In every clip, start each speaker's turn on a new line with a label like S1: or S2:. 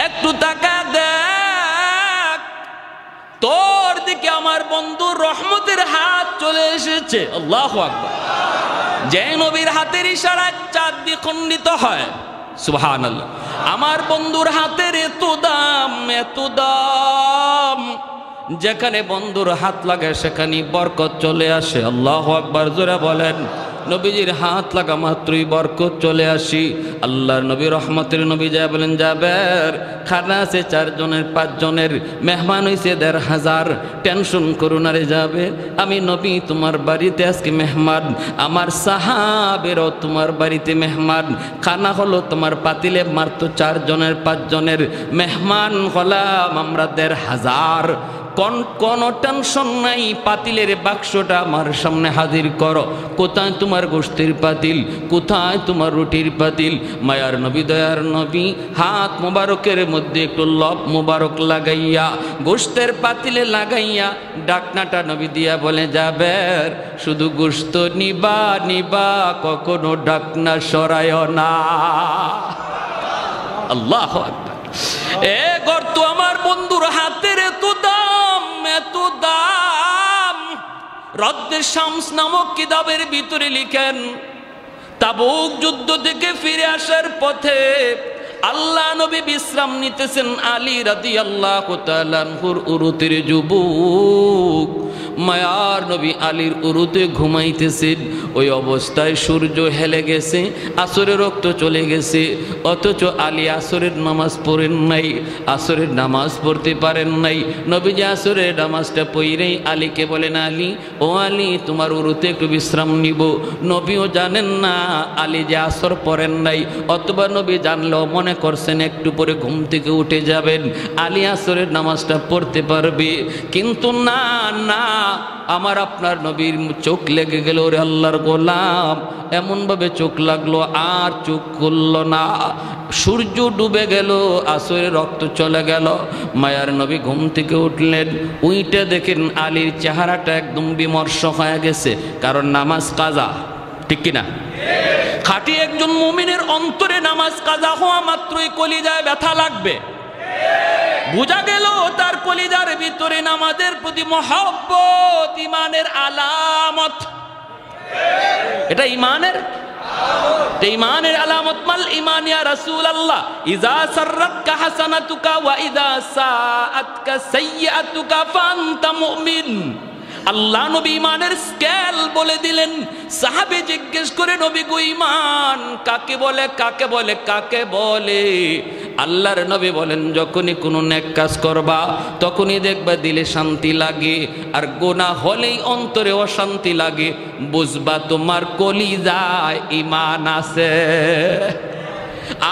S1: একটু তাকা দেখ, তোর দিকে আমার বন্ধু রহমতের হাত চলে এসেছে। আল্লাহু আকবার। যে নবীর হাতের ইশারায় চাঁদ দ্বিখণ্ডিত হয়, সুবহানাল্লাহ। আমার বন্ধুর হাতের এত দাম, এত দাম, যেখানে বন্ধুর হাত লাগে সেখানে বরকত চলে আসে। আল্লাহু আকবার, জোরে বলেন। নবীজির হাত লাগা মাত্রই বরকত চলে আসি। আল্লাহর নবী রহমতের নবী যায় বলেন, যাবের খানা আছে 4 জনের 5 জনের, মেহমান হয়েছে 1500, টেনশন করুন আরে যাবে, আমি নবী তোমার বাড়িতে আজকে মেহমান, আমার সাহাবেরও তোমার বাড়িতে মেহমান, খানা হলো তোমার পাতিলে মাত্র 4 জনের 5 জনের, মেহমান হলাম আমরা 1500। কোনো টেনশন নাই, পাতিলের বাক্সটা আমার সামনে হাজির করো। কোথায় তোমার গোশতের পাতিল, কোথায় তোমার রুটির পাতিল? মায়ার নবী দয়ার নবী হাত মোবারকের মধ্যে একটু লব মোবারক লাগাইয়া গোশতের পাতিলে লাগাইয়া ডাকনাটা নবী দিয়া বলে, যাবের শুধু গোশত নিবা নিবা, কখনো ডাকনা সরায় না। আল্লাহু আকবার। এ গর্ত আমার বন্ধুর হাতের এত দাম, এত দাম। রদ্দে শামস নামক কিতাবের ভিতরে লিখেন, তাবুক যুদ্ধ থেকে ফিরে আসার পথে আল্লাহ নবী বিশ্রাম নিতেছেন। আলী রাদিয়াল্লাহু তাআলা আনহুর উরুতের যুবক মায়ার নবী আলীর উরুতে ঘুমাইতেছেন। ওই অবস্থায় সূর্য হেলে গেছে, আসরের রক্ত চলে গেছে, অথচ আলী আসরের নামাজ পড়েন নাই, আসরের নামাজ পড়তে পারেন নাই। নবীজি আসরের নামাজটা পড়েই আলীকে বলেন, আলী ও আলী তোমার উরুতে একটু বিশ্রাম নিব। নবীও জানেন না আলী যে আসর পড়েন নাই, অথবা নবী জানলেও মনে করছেন একটু পরে ঘুম থেকে উঠে যাবেন, আলী আসরের নামাজটা পড়তে পারবে। কিন্তু না না, আমার আপনার নবীর চোখ লেগে গেল, ওরে আল্লাহর গোলাম, এমনভাবে চোখ লাগলো আর চোখ খুলল না। সূর্য ডুবে গেল, আসরের রক্ত চলে গেল। মায়ার নবী ঘুম থেকে উঠলেন, উইটে দেখেন আলীর চেহারাটা একদম বিমর্ষ হয়ে গেছে, কারণ নামাজ কাজা, ঠিক কিনা? খাঁটি একজন মুমিনের অন্তরে নামাজ কাজা হওয়া মাত্রই কলিজায় ব্যথা লাগবে। বুঝা গেল তার কলিজার ভিতরে নামাজের প্রতি মহব্বত ইমানের আলামত। এটা ইমানের আলামত। মাল ইমান ইয়া রাসূলুল্লাহ, ইযা সাররাতকা হাসানাতুকা ওয়া ইযা সাআতকা সাইয়্যাতুকা ফাআনতা মুমিন। আল্লাহ নবী ইমানের স্কেল বলে দিলেন। সাহাবী জিজ্ঞেস করে, নবী গো ইমান কাকে বলে, কাকে বলে, কাকে বলে? আল্লাহর নবী বলেন, যখনই কোনো নেক কাজ করবা তখনই দেখবা দিলে শান্তি লাগে, আর গুনাহ হলেই অন্তরে অশান্তি লাগে, বুঝবা তোমার কলিজায় ঈমান আছে।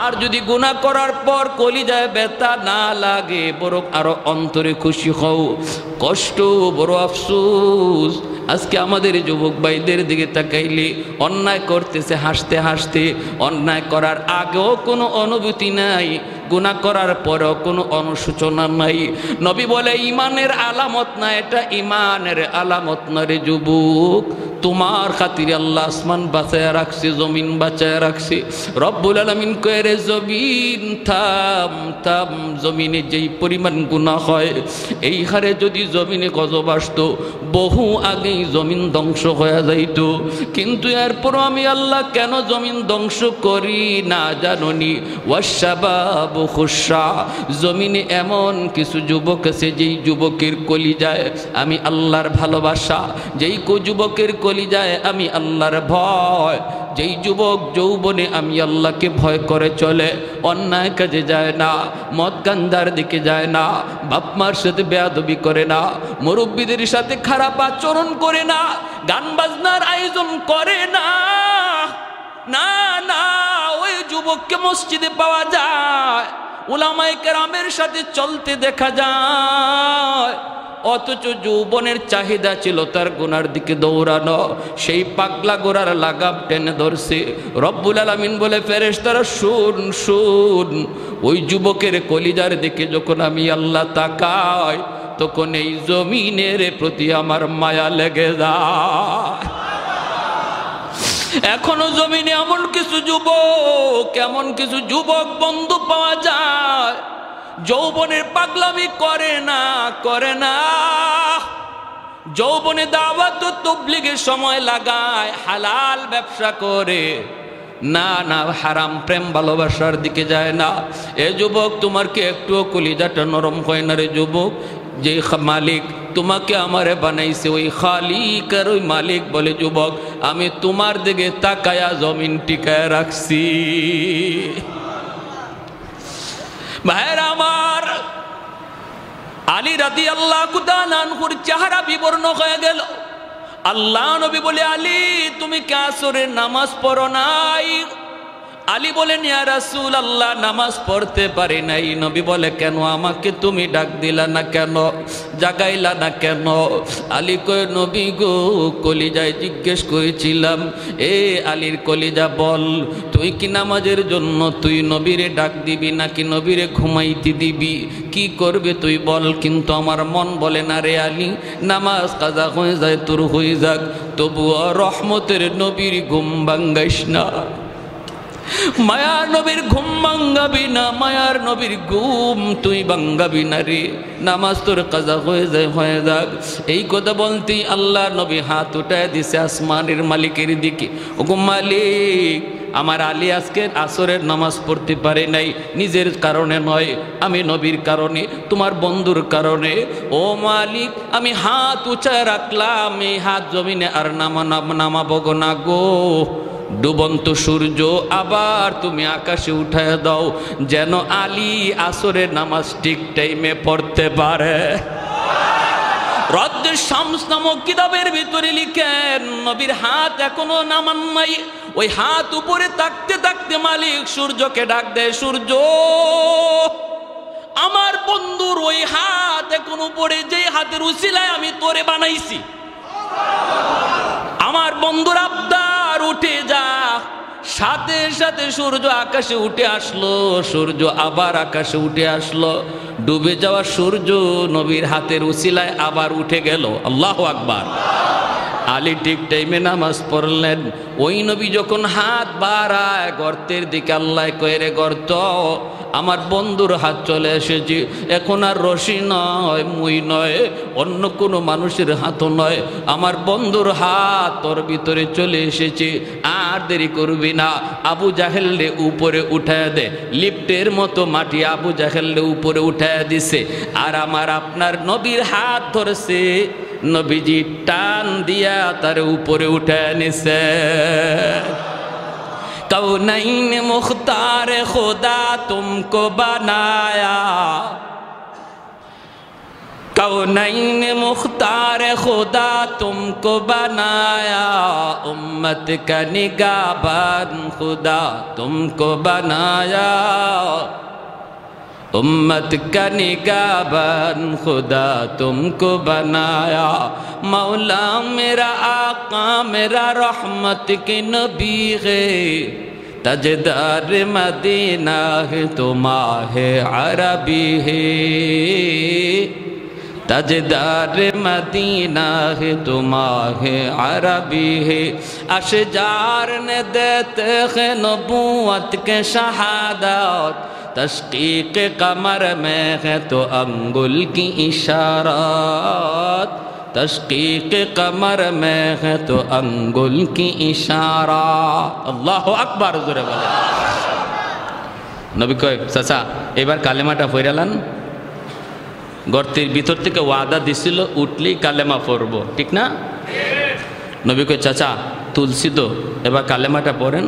S1: আর যদি গুনাহ করার পর কলিজায় ব্যথা না লাগে, বরং আরো অন্তরে খুশি হও, কষ্ট বড় আফসোস। আজকে আমাদের যুবক ভাইদের দিকে তাকাইলে অন্যায় করতেছে হাসতে হাসতে, অন্যায় করার আগেও কোনো অনুভূতি নাই, গুনাহ করার পরেও কোনো অনুশোচনা নাই। নবী বলে ইমানের আলামত না, এটা ইমানের আলামত না রে যুবক। তোমার খাতিরে আল্লাহ আসমান বাঁচায় রাখছে, জমিন বাঁচায় রাখছে। রব্বুল আলামিন কয়ে, রে জমিন থাম থাম, জমিনে যেই পরিমাণ গুনাহ হয় এই হারে যদি জমিনে গজব আসতো বহু আগেই জমিন ধ্বংস হয়ে যাইত। কিন্তু এরপরও আমি আল্লাহ কেন জমিন ধ্বংস করি না জাননি? ওয়াশাবাবু খুশা, জমিনে এমন কিছু যুবক আছে যেই যুবকের কলিজায় আমি আল্লাহর ভালোবাসা, যেই যুবকের কলিজায় আমি আল্লাহর ভয়, যেই যুবক যৌবনে আমি আল্লাহকে ভয় করে চলে, অন্যায় কাজে যায় না, মদ গান্ধার দিকে যায় না, বাপ মার সাথে বেয়াদবি করে না, মুরব্বীদের সাথে খারাপ আচরণ করে না, গান বাজনার আয়োজন করে না, না না, ওই যুবককে মসজিদে পাওয়া যায়, উলামায়ে কেরামের সাথে চলতে দেখা যায়। অথচ যৌবনের চাহিদা ছিল তার গুনার দিকে দৌড়ানো, সেই পাগলা গোড়ার লাগাম টেনে ধরছে। রব্বুল আলামিন বলে, ফেরেশতারা শুন শুন, ওই যুবকের কলিজার দিকে যখন আমি আল্লাহ তাকাই তখন এই জমিনের প্রতি আমার মায়া লেগে যায়। এখনো জমিনে এমন কিছু যুবক বন্ধু পাওয়া যায় যৌবনের পাগলামি করে না, করে না। যৌবনে দাওয়াত ও তাবলীগের সময় লাগায়, হালাল ব্যবসা করে, না না হারাম প্রেম ভালোবাসার দিকে যায় না। এ যুবক, তোমার কি একটুও কলিজাটা নরম হয় না রে যুবক? যে মালিক তোমাকে আমারে বানাইছে ওই খালিক আর ওই মালিক বলে, যুবক আমি তোমার দিকে তাকায়া জমিন টিকায় রাখছি। ভাইরা আমার, আলী রাদিয়াল্লাহু তাআলা আনহুর চেহারা বিবর্ণ হয়ে গেল। আল্লাহ নবী বলে, আলী তুমি কি আসরের নামাজ পড়ো নাই? আলী বলেন, ইয়া রাসূলুল্লাহ নামাজ পড়তে পারি নাই। নবী বলে, কেন? আমাকে তুমি ডাক দিলা না কেন, জাগাইলা না কেন? আলী কয়, নবী গো কলিজায় জিজ্ঞেস করেছিলাম, এ আলীর কলিজা বল, তুই কি নামাজের জন্য তুই নবীরে ডাক দিবি নাকি নবীরে ঘুমাইতে দিবি? কি করবে তুই বল। কিন্তু আমার মন বলে না রে আলী, নামাজ কাজা হয়ে যায় তোর হয়ে যাক, তবুও রহমতের নবীর ঘুম ভাঙ্গাইস না। মায়ার নবীর ঘুম ভাঙ্গাবি না, মায়ার নবীর ঘুম তুই ভাঙ্গাবি না রে, নামাজ তোর কাজা হয়ে যায় হয়ে যাক। এই কথা বলতেই আল্লাহ নবী হাত উঠায় দিছে আসমানের মালিকের দিকে। ওগো মালিক, আমার আলী আজকে আসরের নামাজ পড়তে পারে নাই, নিজের কারণে নয়, আমি নবীর কারণে, তোমার বন্ধুর কারণে। ও মালিক, আমি হাত উঁচায় রাখলাম, এই হাত জমিনে আর নামাবো না গো। ডুবন্ত সূর্য আবার তুমি আকাশে উঠায় দাও, যেন আলী আসরের নামাজ ঠিক টাইমে পড়তে পারে। রদ্দে শামস নামক কিতাবের ভিতরে লিখেন, নবীর হাত এখনো নামান নাই। ওই হাত উপরে থাকতে থাকতে মালিক সূর্যকে ডাক দেয়, সূর্য আমার বন্ধুর ওই হাত এখন উপরে, যে হাতের উসিলায় আমি তোরে বানাইছি, আমার বন্ধুর আবদার উঠে যা। সাথে সাথে সূর্য আকাশে উঠে আসলো, সূর্য আবার আকাশে উঠে আসলো। ডুবে যাওয়া সূর্য নবীর হাতের উসিলায় আবার উঠে গেল। আল্লাহু আকবার। আলী ঠিক টাইমে নামাজ পড়লেন। ওই নবী যখন হাত বাড়ায় গর্তের দিকে, আল্লাহ কয়ে, রে গর্ত, আমার বন্ধুর হাত চলে এসেছে, এখন আর রশি নয়, মুই নয়, অন্য কোনো মানুষের হাতও নয়, আমার বন্ধুর হাত তোর ভিতরে চলে এসেছে, আর দেরি করবি না, আবু জাহেলরে উপরে উঠায় দে। লিফটের মতো মাটি আবু জাহেলরে উপরে উঠায় দিছে, আর আমার আপনার নবীর হাত ধরছে, নবীজি টান দিয়া তার উপরে উঠায় নিছে। कौनैन मुख्तार खुदा तुमको बनाया, कौनैन मुख्तार खुदा तुमको बनाया, उम्मत का निगाहबान खुदा तुमको बनाया, उम्मत का निगाहबान खुदा तुमको बनाया। मौला मेरा आका मेरा रहमत के नबी है, तजदार मदीना है तो माहे अरबी है, तजदार मदीना है तो माहे अरबी है। अशजार ने देते हैं नबूवत के शहादत, तशकीक कमर में है तो अंगुल की इशारात, तशकीक कमर में है तो अंगुल की इशारा। अल्लाहु আকবার জোরে বলে। নবী কয়, চাচা এবার কালেমাটা পড়ালান। গর্তের ভিতর থেকে ওয়াদা দিছিল উঠলেই কালেমা পড়বো, ঠিক না? নবী কয়, চাচা তুলসী তো, এবার কালেমাটা পড়েন।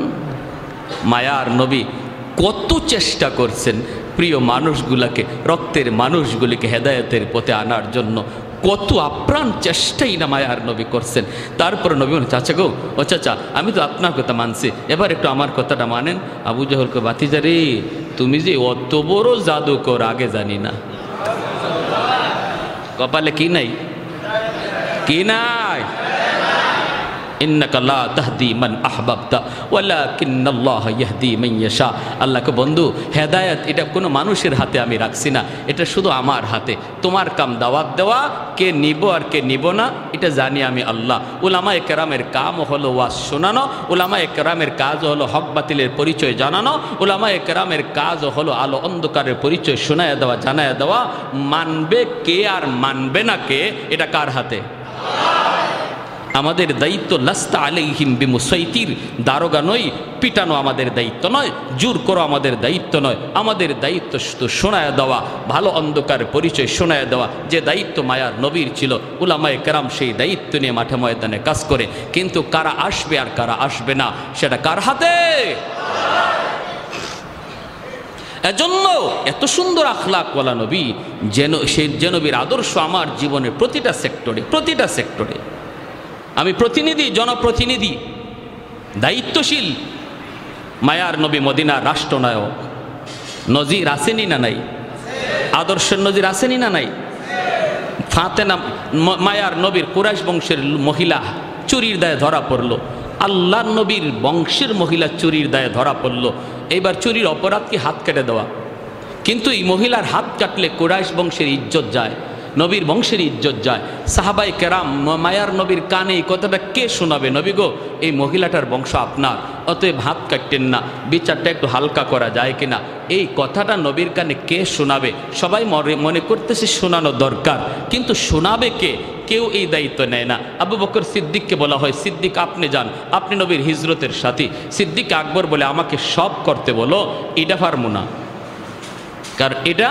S1: মায়ার নবী কত চেষ্টা করছেন প্রিয় মানুষগুলাকে, রক্তের মানুষগুলিকে হেদায়েতের পথে আনার জন্য, কত আপ্রাণ চেষ্টাই না মায়ার নবী করছেন। তারপর নবী বলেন, চাচা গো, ও চাচা আমি তো আপনার কথা মানছি, এবার একটু আমার কথাটা মানেন। আবু জাহলকে, বাতিজা রে, তুমি যে অত বড় জাদুকর আগে জানি না। কপালে কি নাই? কি নাই? ইন্নাকা লা তাহদি মান আহবাবতা ওয়ালাকিন্নাল্লাহা ইয়াহদি মান ইয়াশা। আল্লাহকে বন্ধু, হেদায়েত এটা কোনো মানুষের হাতে আমি রাখছি না, এটা শুধু আমার হাতে। তোমার কাম দাওয়াত দেওয়া, কে নিব আর কে নিব না এটা জানি আমি আল্লাহ। উলামায়ে কেরামের কাম হলো ওয়াজ শোনানো, উলামায়ে কেরামের কাজ হলো হক বাতিলের পরিচয় জানানো, উলামায়ে কেরামের কাজ হলো আলো অন্ধকারের পরিচয় শোনায়া দেওয়া, জানায়া দেওয়া। মানবে কে আর মানবে না কে এটা কার হাতে? আমাদের দায়িত্ব লাস্তা আলাইহিম বিমুসাইতির, দারোগা নই, পিটানো আমাদের দায়িত্ব নয়, জোর করো আমাদের দায়িত্ব নয়। আমাদের দায়িত্ব শুধু শোনায় দেওয়া, ভালো অন্ধকার পরিচয় শোনায় দেওয়া। যে দায়িত্ব মায়ার নবীর ছিল, উলামায়ে কেরাম সেই দায়িত্ব নিয়ে মাঠে ময়দানে কাজ করে। কিন্তু কারা আসবে আর কারা আসবে না সেটা কার হাতে? এজন্য এত সুন্দর আখলাকওয়ালা নবী, যে নবীর আদর্শ আমার জীবনের প্রতিটা সেক্টরে আমি প্রতিনিধি, জনপ্রতিনিধি, দায়িত্বশীল। মায়ার নবী মদিনার রাষ্ট্রনায়ক, নজির আসেনি না নাই? আদর্শের নজির আসেনি না নাই? ফাতেমা মায়ার নবীর কুরাইশ বংশের মহিলা চুরির দায়ে ধরা পড়ল, আল্লাহর নবীর বংশের মহিলা চুরির দায়ে ধরা পড়ল। এইবার চুরির অপরাধ কি হাত কেটে দেওয়া? কিন্তু এই মহিলার হাত কাটলে কুরাইশ বংশের ইজ্জত যায়, নবীর বংশের ইজ্জত যায়। সাহাবায়ে কেরাম মায়ার নবীর কানে এই কথাটা কে শোনাবে? নবী গো, এই মহিলাটার বংশ আপনার, অতএব হাত কাটতেন না, বিচারটা একটু হালকা করা যায় কিনা, এই কথাটা নবীর কানে কে শোনাবে? সবাই মনে করতেছে শোনানো দরকার, কিন্তু শোনাবে কে? কেউ এই দায়িত্ব নেয় না। আবু বকর সিদ্দিককে বলা হয়, সিদ্দিক আপনি যান, আপনি নবীর হিজরতের সাথী। সিদ্দিক আকবর বলে আমাকে সব করতে বলো, এটা পারবো না, কারণ এটা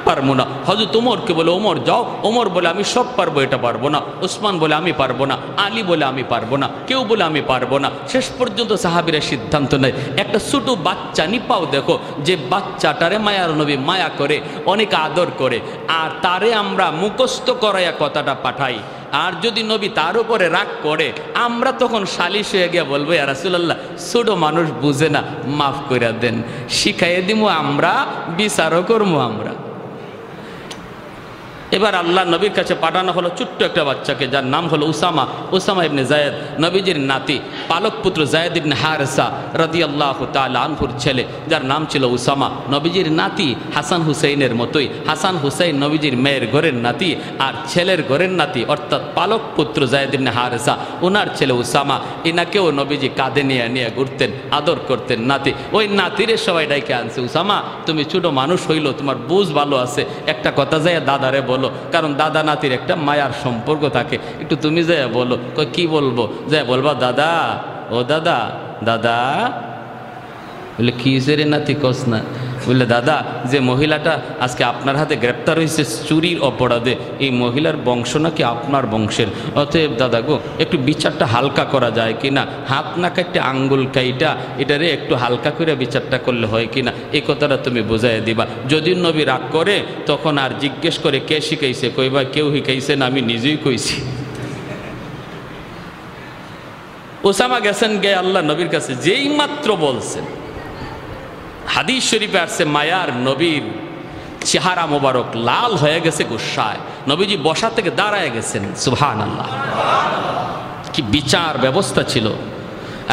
S1: পারবো না। হযরত ওমরকে বলে ওমর যাও, ওমর বলে আমি সব পারবো, এটা পারবো না। ওসমান বলে আমি পারবো না, আলী বলে আমি পারবো না, কেউ বলে আমি পারবো না। শেষ পর্যন্ত সাহাবীরা সিদ্ধান্ত নেয়, একটা ছোট বাচ্চা নিপাও দেখো, যে বাচ্চাটারে মায়ার নবী মায়া করে, অনেক আদর করে, আর তারে আমরা মুখস্থ করাইয়া কথাটা পাঠাই। আর যদি নবী তার উপরে রাগ করে, আমরা তখন সালিশ হয়ে গিয়ে বলবো, ইয়া রাসূলুল্লাহ, ছোট মানুষ বুঝে না, মাফ করে দেন, শিখাইয়ে দিমু আমরা, বিচারও করবো আমরা। এবার আল্লাহ নবীর কাছে পাঠানো হলো ছোট্ট একটা বাচ্চাকে, যার নাম হলো উসামা ইবনে যায়েদ, নবীজির নাতি, পালক পুত্র যায়েদ ইবনে হারেসা রাদিয়াল্লাহু তাআলা আনহুর ছেলে, যার নাম ছিল উসামা। নবীজির নাতি হাসান হুসাইনের মতোই, হাসান হুসাইন নবীজির মেয়ের ঘরের নাতি, আর ছেলের ঘরের নাতি অর্থাৎ পালক পুত্র যায়েদ ইবনে হারেসা, ওনার ছেলে উসামা, এনাকেও নবীজি কাঁধে নিয়ে নিয়ে ঘুরতেন, আদর করতেন। নাতি, ওই নাতিরে সবাই ডাইকে আনছে, উসামা তুমি ছোট মানুষ হইলো, তোমার বুঝ ভালো আছে, একটা কথা যায় দাদারে বলো, কারণ দাদা নাতির একটা মায়ার সম্পর্ক থাকে, একটু তুমি যায় বলো। কি বলবো? যায় বলবা, দাদা, ও দাদা, দাদা। বলে কি রে নাতি, কস না? বললে দাদা, যে মহিলাটা আজকে আপনার হাতে গ্রেপ্তার হয়েছে চুরির অপরাধে, এই মহিলার বংশ নাকি আপনার বংশের, অতএব দাদা গো, একটু বিচারটা হালকা করা যায় কিনা, হাত না কাটতে আঙ্গুল কাইটা এটারে একটু হালকা করে বিচারটা করলে হয় কিনা, এই কথাটা তুমি বুঝাই দিবা। যদি নবী রাগ করে, তখন আর জিজ্ঞেস করে কে শিখাইছে, কইবা কেউ শিখাইছে না, আমি নিজেই কইছি। ওসামা গেছেন গে আল্লাহ নবীর কাছে, যেই মাত্র বলছেন, হাদিস শরীফে আসছে মায়ার নবীর চেহারা মোবারক লাল হয়ে গেছে গুসায়, নবীজি বসা থেকে দাঁড়ায় গেছেন। সুবহানাল্লাহ, কি বিচার ব্যবস্থা ছিল!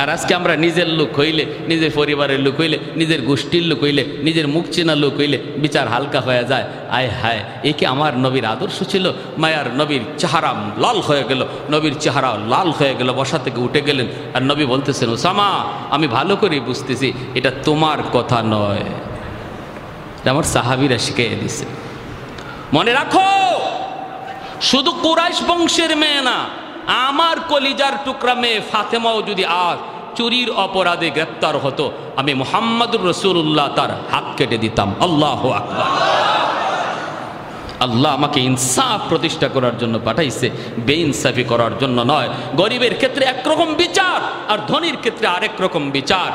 S1: আর আজকে আমরা নিজের লোক হইলে, নিজের পরিবারের লোক হইলে, নিজের গোষ্ঠীর লোক হইলে, নিজের মুখ চেনা লোক হইলে বিচার হালকা হয়ে যায়। আয় হায়, এ কি আমার নবীর আদর্শ ছিল? মায়ার নবীর চেহারা লাল হয়ে গেল, নবীর চেহারা লাল হয়ে গেল, বসা থেকে উঠে গেলেন। আর নবী বলতেছেন, ওসামা আমি ভালো করেই বুঝতেছি এটা তোমার কথা নয়, এটা আমার সাহাবীরা শিখিয়ে দিছে। মনে রাখো, শুধু কুরাইশ বংশের মেয়ে না, আমার কলিজার টুকরা মেয়ে ফাতেমাও যদি আজ চুরির অপরাধে গ্রেপ্তার হতো, আমি মুহাম্মদুর রাসূলুল্লাহ তার হাত কেটে দিতাম। আল্লাহু আকবার। আল্লাহ আমাকে ইনসাফ প্রতিষ্ঠা করার জন্য পাঠাইছে, বেইনসাফি করার জন্য নয়। গরিবের ক্ষেত্রে একরকম বিচার, আর ধনীর ক্ষেত্রে আরেক রকম বিচার।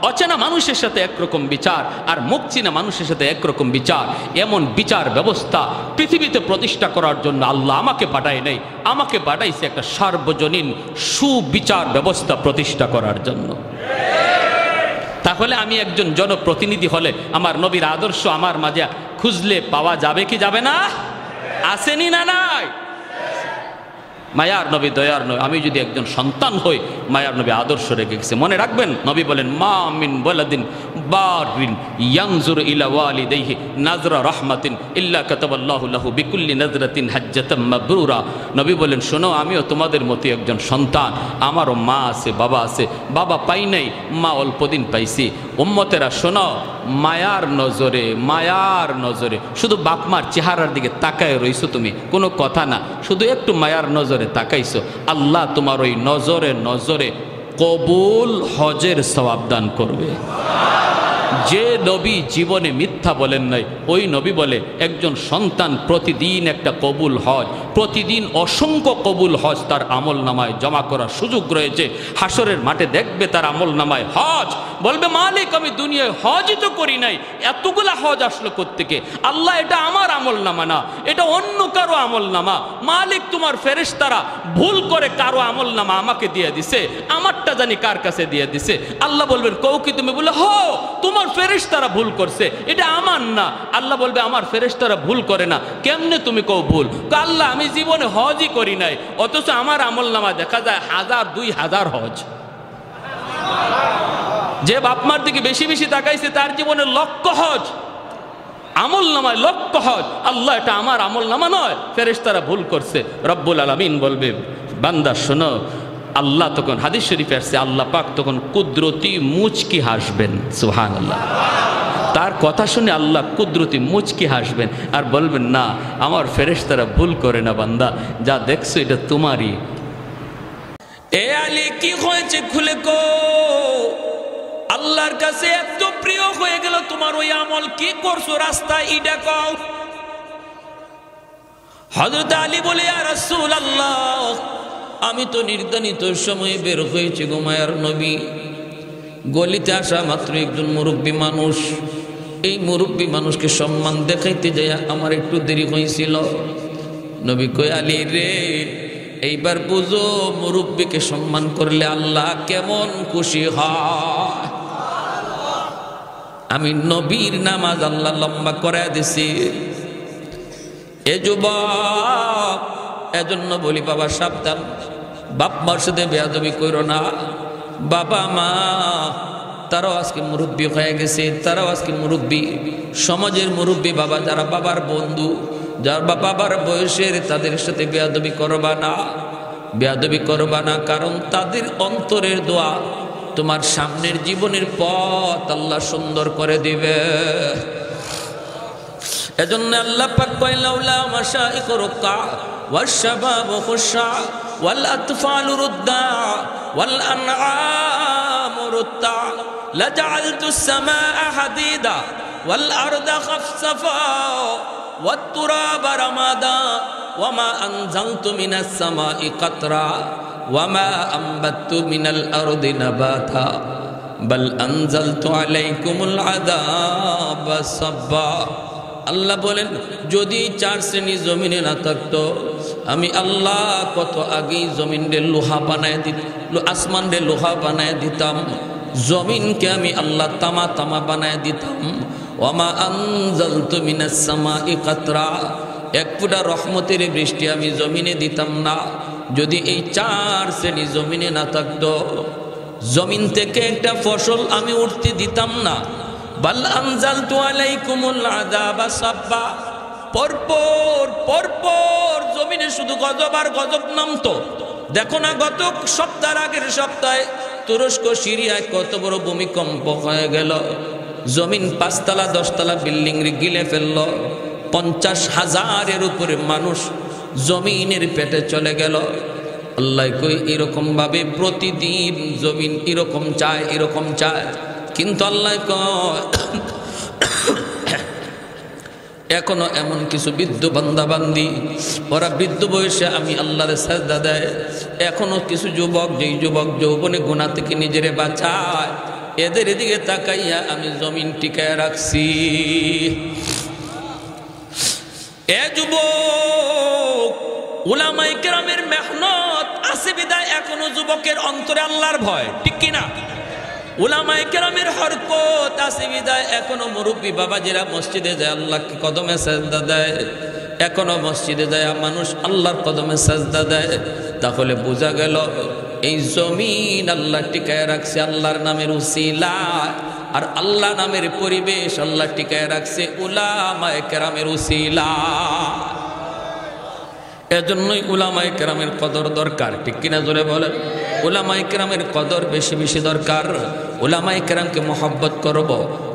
S1: অচেনা মানুষের সাথে একরকম বিচার, আর মুখ চিনা মানুষের সাথে একরকম বিচার। এমন বিচার ব্যবস্থা পৃথিবীতে প্রতিষ্ঠা করার জন্য আল্লাহ আমাকে পাঠায় নাই, আমাকে পাঠাইছে একটা সার্বজনীন সুবিচার ব্যবস্থা প্রতিষ্ঠা করার জন্য। তাহলে আমি একজন জনপ্রতিনিধি হলে আমার নবীর আদর্শ আমার মাঝে খুঁজলে পাওয়া যাবে কি যাবে না? আসেনি না নাই? মায়ার নবী, দয়ার নবী, আমি যদি একজন সন্তান হই, মায়ার নবী আদর্শ রেখে গেছে। মনে রাখবেন, নবী বলেন, মা মিন ওয়ালাদিন বারিন ইয়ানজুরু ইলা ওয়ালিদাইহি নাজরা রাহমাতিন ইল্লা কাতাবাল্লাহু লাহু বিকুল্লি নাজরাতিন হাজ্জাতাম মাবরুরা। নবী বলেন, শোনো, আমিও তোমাদের মতো একজন সন্তান, আমারও মা আছে, বাবা আছে। বাবা পাই নাই, মা অল্পদিন পাইছি। উম্মতেরা শোনো, মায়ার নজরে, মায়ার নজরে শুধু বাপ মার চেহারার দিকে তাকায় রইছো তুমি, কোনো কথা না, শুধু একটু মায়ার নজরে তাকাইছো, আল্লাহ তোমার ওই নজরে নজরে কবুল হজের সওয়াব দান করবে। যে নবী জীবনে মিথ্যা বলেন নাই, ওই নবী বলে একজন সন্তান প্রতিদিন একটা কবুল হজ, প্রতিদিন অসংখ্য কবুল হজ তার আমল নামায় জমা করার সুযোগ রয়েছে। হাসরের মাঠে দেখবে তার আমল নামায় হজ, বলবে, মালিক আমি দুনিয়ায় হজই তো করি নাই, এতগুলা হজ আসলো কোত্থেকে? আল্লাহ, এটা আমার আমল নামা না, এটা অন্য কারো আমল নামা। মালিক, তোমার ফেরেশতারা ভুল করে কারো আমল নামা আমাকে দিয়ে দিছে, আমারটা জানি কার কাছে দিয়ে দিছে। আল্লাহ বলবেন, কও কি তুমি? বলে, হো, তোমার ফেরেশতারা ভুল করছে, এটা আমার না। আল্লাহ বলবে, আমার ফেরেশতারা ভুল করে না, কেমনে তুমি কও ভুল? আল্লাহ, আমি জীবনে হজই করি নাই, অথচ আমার আমল নামা দেখা যায় 1000 2000 হজ। যে বাপমার দিকে বেশি বেশি তাকাইছে তার জীবনে লক্ষ হজ, আমল নামায় লক্ষ হজ। আল্লাহ, এটা আমার আমল নামা নয়, ফেরেশতারা ভুল করছে। রব্বুল আলামিন বলবে, বান্দা শোনো, আল্লাহ তখন, হাদিস শরীফে আসছে, আল্লাহ পাক তখন কুদরতি মুচকি হাসবেন। সুবহানাল্লাহ। তার কথা শুনে আল্লাহ কুদরতি মুচকি হাসবেন আর বলবেন, না, আমার ফেরেশতারা ভুল করে না বান্দা, যা দেখছো এটা তোমারই। এ আলী, কি হয়েছে খুলে কো? আল্লাহর কাছে এত প্রিয় হয়ে গেল তোমার ওই আমল, কি করছো রাস্তায়, ইডা কও। হযরত আলী বলে, ইয়া রাসূলুল্লাহ, আমি তো নির্ধারিত সময়ে বের হয়েছি গো মায়ার নবী। গলিতে আসা মাত্র একজন মুরব্বী মানুষ, এই মুরব্বী মানুষকে সম্মান দেখাইতে যাই আমার একটু দেরি হয়েছিল। নবী কয়, আলী রে, এইবার বুঝো মুরব্বীকে সম্মান করলে আল্লাহ কেমন খুশি হয়। আমি নবীর নামাজ আল্লাহ লম্বা করে দিছি। এ যুবক, এজন্য বলি বাবা সাবধান, বাপ মার সাথে বেয়াদবি করো না। বাবা মা তারাও আজকে মুরব্বী হয়ে গেছে, তারাও আজকে মুরব্বী, সমাজের মুরব্বী বাবা, যারা বাবার বন্ধু, যারা বাবার বয়সের, তাদের সাথে বেয়াদবি করবা না, বেয়াদবি করবা না, কারণ তাদের অন্তরের দোয়া তোমার সামনের জীবনের পথ আল্লাহ সুন্দর করে দিবে। এজন্য আল্লাহ পাক কয়, লাউলা মাশাইখু রুকা ওয়াশ-শাবাবু খুশা ওয়াল আতফালু রুদ্দা ওয়াল আনআমু রুত্তা লাজআলতুস সামাআ হাদিদা ওয়াল আরদা খাফসাফা ওয়াত তুরাবা রামাদা ওয়ামা আনজালতু মিনাস সামাই কাতরা ওয়ামা আনবাততু মিনাল আরদি নাবাতা বাল আনজালতু আলাইকুমুল আযাবা সাব্বা। আল্লাহ বলেন, যদি 4 শ্রেণী জমিনে না থাকতো, আমি আল্লাহ কত আগেই জমিনে লোহা বানায় দিতাম, আসমান রে লোহা বানায় দিতাম, জমিনকে আমি আল্লাহ তামা তামা বানায় দিতাম। ওয়ামা আনজালতু মিনাস সামাই কাতরা, এক ফোঁটা রহমতের বৃষ্টি আমি জমিনে দিতাম না। যদি এই 4 শ্রেণী জমিনে না থাকতো, জমিন থেকে একটা ফসল আমি উঠতে দিতাম না। বাল আনজালতু আলাইকুমুল আযাবা সাব্বা, পরপর পরপর জমিনে শুধু গজব আর গজব নামতো। দেখো না, গত সপ্তাহের আগের সপ্তাহে তুরস্ক সিরিয়ায় কত বড় ভূমিকম্প হয়ে গেল, জমিন 5 তলা 10 তলা বিল্ডিং গিলে ফেলল, 50,000-এর উপরে মানুষ জমিনের পেটে চলে গেল। আল্লাহ কই, এরকম ভাবে প্রতিদিন জমিন এরকম চায়, এরকম চায়, কিন্তু আল্লাহ কয়, এখনো এমন কিছু বৃদ্ধ বান্দা বান্দি, ওরা বৃদ্ধ বয়সে আমি আল্লাহর সাজদা দেয়। এখনো কিছু যুবক, যেই যুবক যৌবনে গুনাহ থেকে নিজেরে বাঁচায়, এদের দিকে তাকাইয়া আমি জমিন টিকায় রাখছি। এ যুবক, উলামায়ে কেরামের মেহনত আছে বিদায় এখনো যুবকের অন্তরে আল্লাহর ভয়, ঠিক কিনা? উলামায়ে কেরামের হরকত আছে বিদায় এখনো মুরব্বী বাবাজিরা মসজিদে যায়, আল্লাহকে কদমে সাজদা দেয়। এখনো মসজিদে যায় মানুষ আল্লাহর কদমে সাজদা দেয়, তাহলে বোঝা গেল এই জমিন আল্লাহ টিকায় রাখছে আল্লাহর নামের উসিলা, আর আল্লাহ নামের পরিবেশ আল্লাহ টিকায় রাখছে উলামায়ে কেরামের উসিলা। এজন্যই উলামায়ে কেরামের কদর দরকার, ঠিক কিনা জোরে বলেন? উলামায়ে কেরামের কদর বেশি বেশি দরকার। উলামায়ে কেরামকে মহব্বত করব,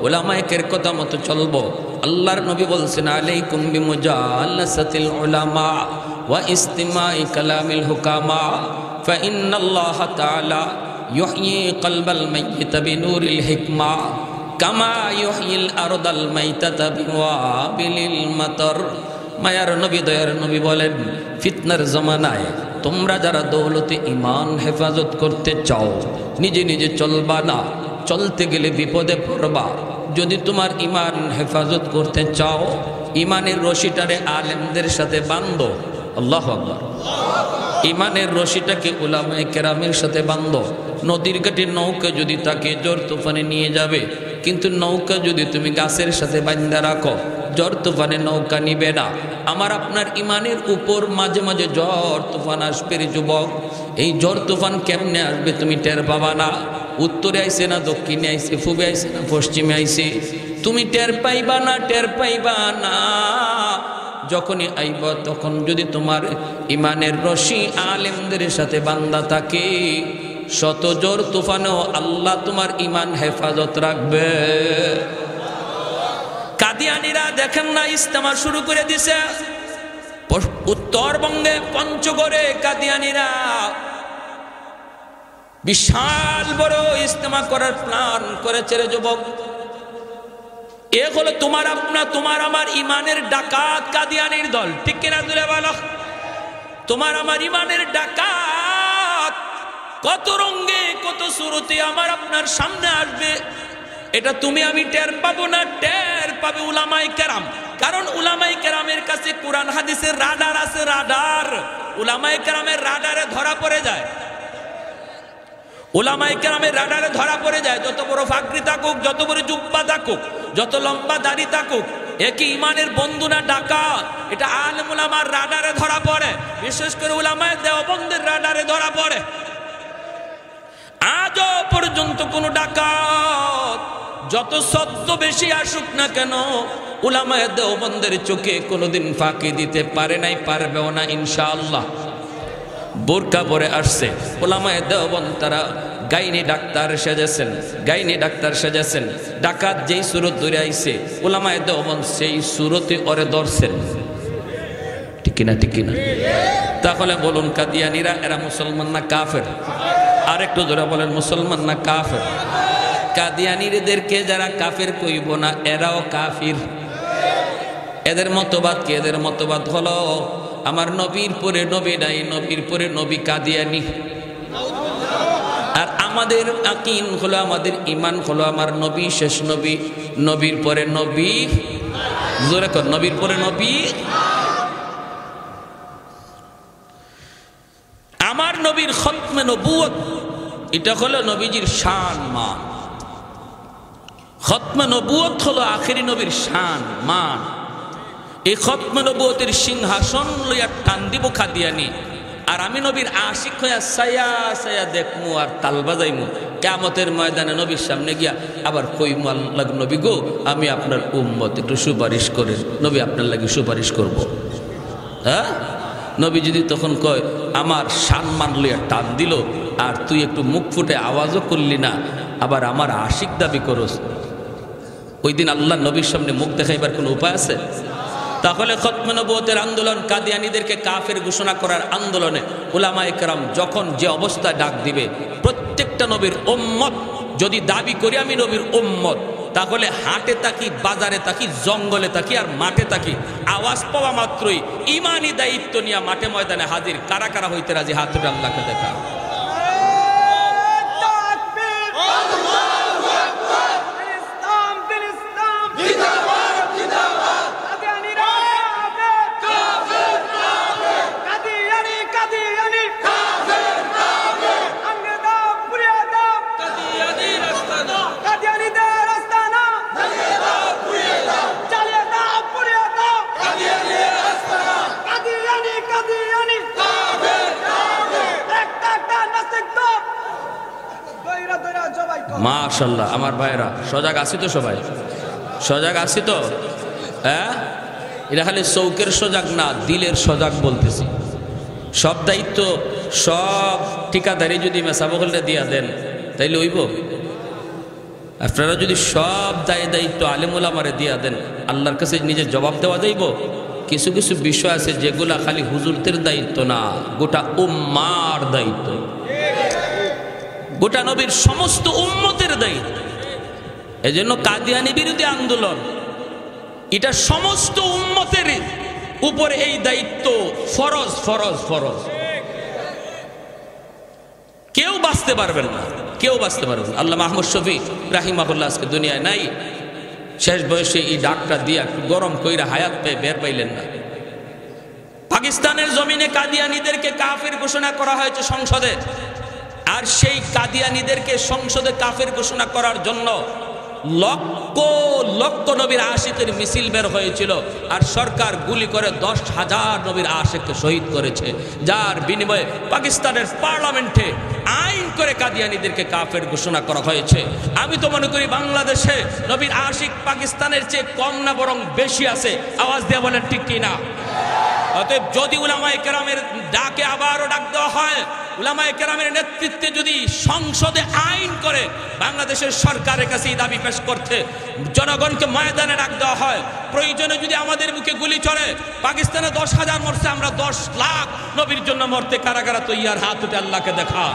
S1: উলামায়ে কেরামের কথা মতো চলব। আল্লাহর নবী বলছেন আলাইকুম বিমুজালাসাতিল উলামা ওয়া ইস্তিমাই কালামিল হুকামা ফাইন্নাল্লাহ তাআলা ইউহয়ি কলবাল মাইয়িত বিনূরিল হিকমা কামা ইউহয়িল আরদাল মাইতাতা বিওয়াবিলিল মাতর। মায়ার নবী দয়ার নবী বলেন, ফিতনার জমানায় তোমরা যারা দৌলতে ইমান হেফাজত করতে চাও, নিজে নিজে চলবা না, চলতে গেলে বিপদে পড়বা। যদি তোমার ইমান হেফাজত করতে চাও, ইমানের রশিটারে আলেমদের সাথে বাঁধো। আল্লাহু আকবার। ইমানের রশিটাকে উলামায়ে কেরামের সাথে বাঁধো। নদীর ঘাটে নৌকা যদি তাকে ঝড় তুফানে নিয়ে যাবে, কিন্তু নৌকা যদি তুমি গাছের সাথে বাঁধা রাখো, ঝড় তুফানে নৌকা নিবে না। আমার আপনার ইমানের উপর মাঝে মাঝে ঝড় তুফান আসবে রে যুবক। এই ঝড় তুফান কেমনে আসবে তুমি টের পাবা না। উত্তরে আইছে না দক্ষিণে আইছে, পূবে আইছে না পশ্চিমে আইছে, তুমি টের পাইবা না, টের পাইবা না। যখনই আইব তখন যদি তোমার ইমানের রশি আলেমদের সাথে বান্ধা থাকে, শত ঝড় তুফানেও আল্লাহ তোমার ইমান হেফাজত রাখবে। কাদিয়ানীরা দেখেন না ইজতেমা শুরু করে দিছে উত্তরবঙ্গে পঞ্চগড়ে। কাদিয়ানীরা বিশাল বড় ইজতেমা করার প্ল্যান করেছে রে যুবক। এ হলো তোমার তোমার আমার ইমানের ডাকাত কাদিয়ানীর দল, ঠিক কিনা জুড়ে বলো? তোমার আমার ইমানের ডাকাত কত রঙে কত সুরতে আমার আপনার সামনে আসবে, এটা তুমি আমি টের পাবো না, টের পাবে উলামায়ে কেরাম। কারণ উলামায়ে কেরামের কাছে কোরআন হাদিসের রাডার আছে, রাডার। উলামায়ে কেরামের রাডারে ধরা পড়ে যায়, উলামায়ে কেরামের রাডারে ধরা পড়ে যায়। যত বড় ফাকরি থাকুক, যত বড় জুব্বা থাকুক, যত লম্বা দাড়ি থাকুক, একই ইমানের বন্ধু না ডাকাত। এটা আলেম উলামার রাডারে ধরা পড়ে, বিশেষ করে উলামায়ে দেওবন্দের রাডারে ধরা পড়ে। আজও পর্যন্ত কোন ডাকাত যত সত্য বেশি আসুক না কেন, উলামায়ে দেওবন্দের চোখে কোনোদিন ফাঁকি দিতে পারে নাই, পারবেও না ইনশাআল্লাহ। বোরকা পরে আসছে উলামায়ে দেওবন্দ, তারা গাইনি ডাক্তার সেজেছেন, গাইনি ডাক্তার সেজেছেন। ডাকাত যেই সুরত ধরে আইছে, উলামায়ে দেওবন্দ সেই সুরতে ওরে ধরছেন, ঠিক কিনা? ঠিক কিনা? তাহলে বলুন কাদিয়ানীরা এরা মুসলমান না কাফের? আর একটু ধরে বলেন, মুসলমান না কাফের? কাদিয়ানীদেরকে যারা কাফের কইব না, এরাও কাফির। এদের মতবাদ কি? এদের মতবাদ হলো আমার নবীর পরে নবী নাই, নবীর পরে নবী কাদিয়ানী। আর আমাদের আকিন হলো, আমাদের ইমান হলো আমার নবী শেষ নবী, নবীর পরে নবী। জোরে কর, নবীর পরে নবী। আমার নবীর খতমে নবুয়ত, এটা হলো নবীজির শান মান। খতমে নবুয়ত হলো আখেরি নবীর শান মান। এই খতমে নবুয়তের সিংহাসন লইয়া টান দিব কাদিয়ানী, আর আমি নবীর আশিক হইয়া সায়া সায়া দেখমু আর তাল বাজাইমু। কিয়ামতের ময়দানে নবীর সামনে গিয়া আবার কইমু, আল্লাহ নবী গো, আমি আপনার উম্মত, একটু সুপারিশ করেন। নবী আপনার লাগি সুপারিশ করব। হ্যাঁ, নবী যদি তখন কয় আমার সম্মান লইয়া টান দিল, আর তুই একটু মুখ ফুটে আওয়াজও করলি না, আবার আমার আশিক দাবি করস, ওই দিন আল্লাহ নবীর সামনে মুখ দেখাইবার কোনো উপায় আছে? তাহলে খতমে নবুয়তের আন্দোলন, কাদিয়ানীদেরকে কাফের ঘোষণা করার আন্দোলনে উলামায়ে কেরাম যখন যে অবস্থায় ডাক দিবে, প্রত্যেকটা নবীর উম্মত যদি দাবি করি আমি নবীর উম্মত, তাহলে হাটে থাকি, বাজারে থাকি, জঙ্গলে থাকি, আর মাঠে থাকি, আওয়াজ পাওয়া মাত্রই ইমানি দায়িত্ব নিয়ে মাঠে ময়দানে হাজির। কারা কারা হইতে রাজি? হাত তুলে আল্লাহকে দেখা। মাশাআল্লাহ। আমার ভাইরা সজাগ আছি তো? সবাই সজাগ আছি তো? হ্যাঁ, এটা খালি চৌকের সজাগ না, দিলের সজাগ বলতেছি। সব দায়িত্ব সব ঠিকাদারি যদি মেসাবকলে দিয়া দেন তাইলে হইব? আপনারা যদি সব দায়িত্ব আলেমুল আমারে দিয়া দেন, আল্লাহর কাছে নিজের জবাব দেওয়া যাইব? কিছু কিছু বিষয় আছে যেগুলা খালি হুজুরদের দায়িত্ব না, গোটা উম্মার দায়িত্ব, গোটা নবীর সমস্ত উম্মতের দায়িত্ব। এজন্য কাদিয়ানি বিরোধী আন্দোলন এটা সমস্ত উম্মতের উপরে এই দায়িত্ব ফরজ ফরজ ফরজ। কেউ বাঁচতে পারবেন না, কেউ বাঁচতে পারবেন না। আল্লামা আহমদ শফি রাহিমাহুল্লাহ আজকে দুনিয়ায় নাই, শেষ বয়সে এই ডাকটা দিয়া একটু গরম কইরা হায়াত পেয়ে বের পাইলেন না। পাকিস্তানের জমিনে কাদিয়ানীদেরকে কাফের ঘোষণা করা হয়েছে সংসদে, আর সেই কাদিয়ানীদেরকে সংসদে কাফের ঘোষণা করার জন্য লক্ষ লক্ষ নবীর আশিকের মিছিল বের হয়েছিল, আর সরকার গুলি করে 10,000 নবীর আশিককে শহীদ করেছে, যার বিনিময়ে পাকিস্তানের পার্লামেন্টে আইন করে কাদিয়ানীদেরকে কাফের ঘোষণা করা হয়েছে। আমি তো মনে করি বাংলাদেশে নবীর আশিক পাকিস্তানের চেয়ে কম না বরং বেশি আছে। আওয়াজ দিয়ে বলেন ঠিক কিনা? অতএব যদি উলামায়ে কেরামের ডাকে আবারও ডাক দেওয়া হয়, উলামায়ে কেরামের নেতৃত্বে যদি সংসদে আইন করে বাংলাদেশের সরকারের কাছে এই দাবি পেশ করতে জনগণকে ময়দানে ডাক দেওয়া হয়, প্রয়োজনে যদি আমাদের মুখে গুলি চলে, পাকিস্তানে 10,000 মরছে, আমরা 10 লাখ নবীর জন্য মরতে কারা কারা তৈয়ার? হাত উঠে আল্লাহকে দেখা।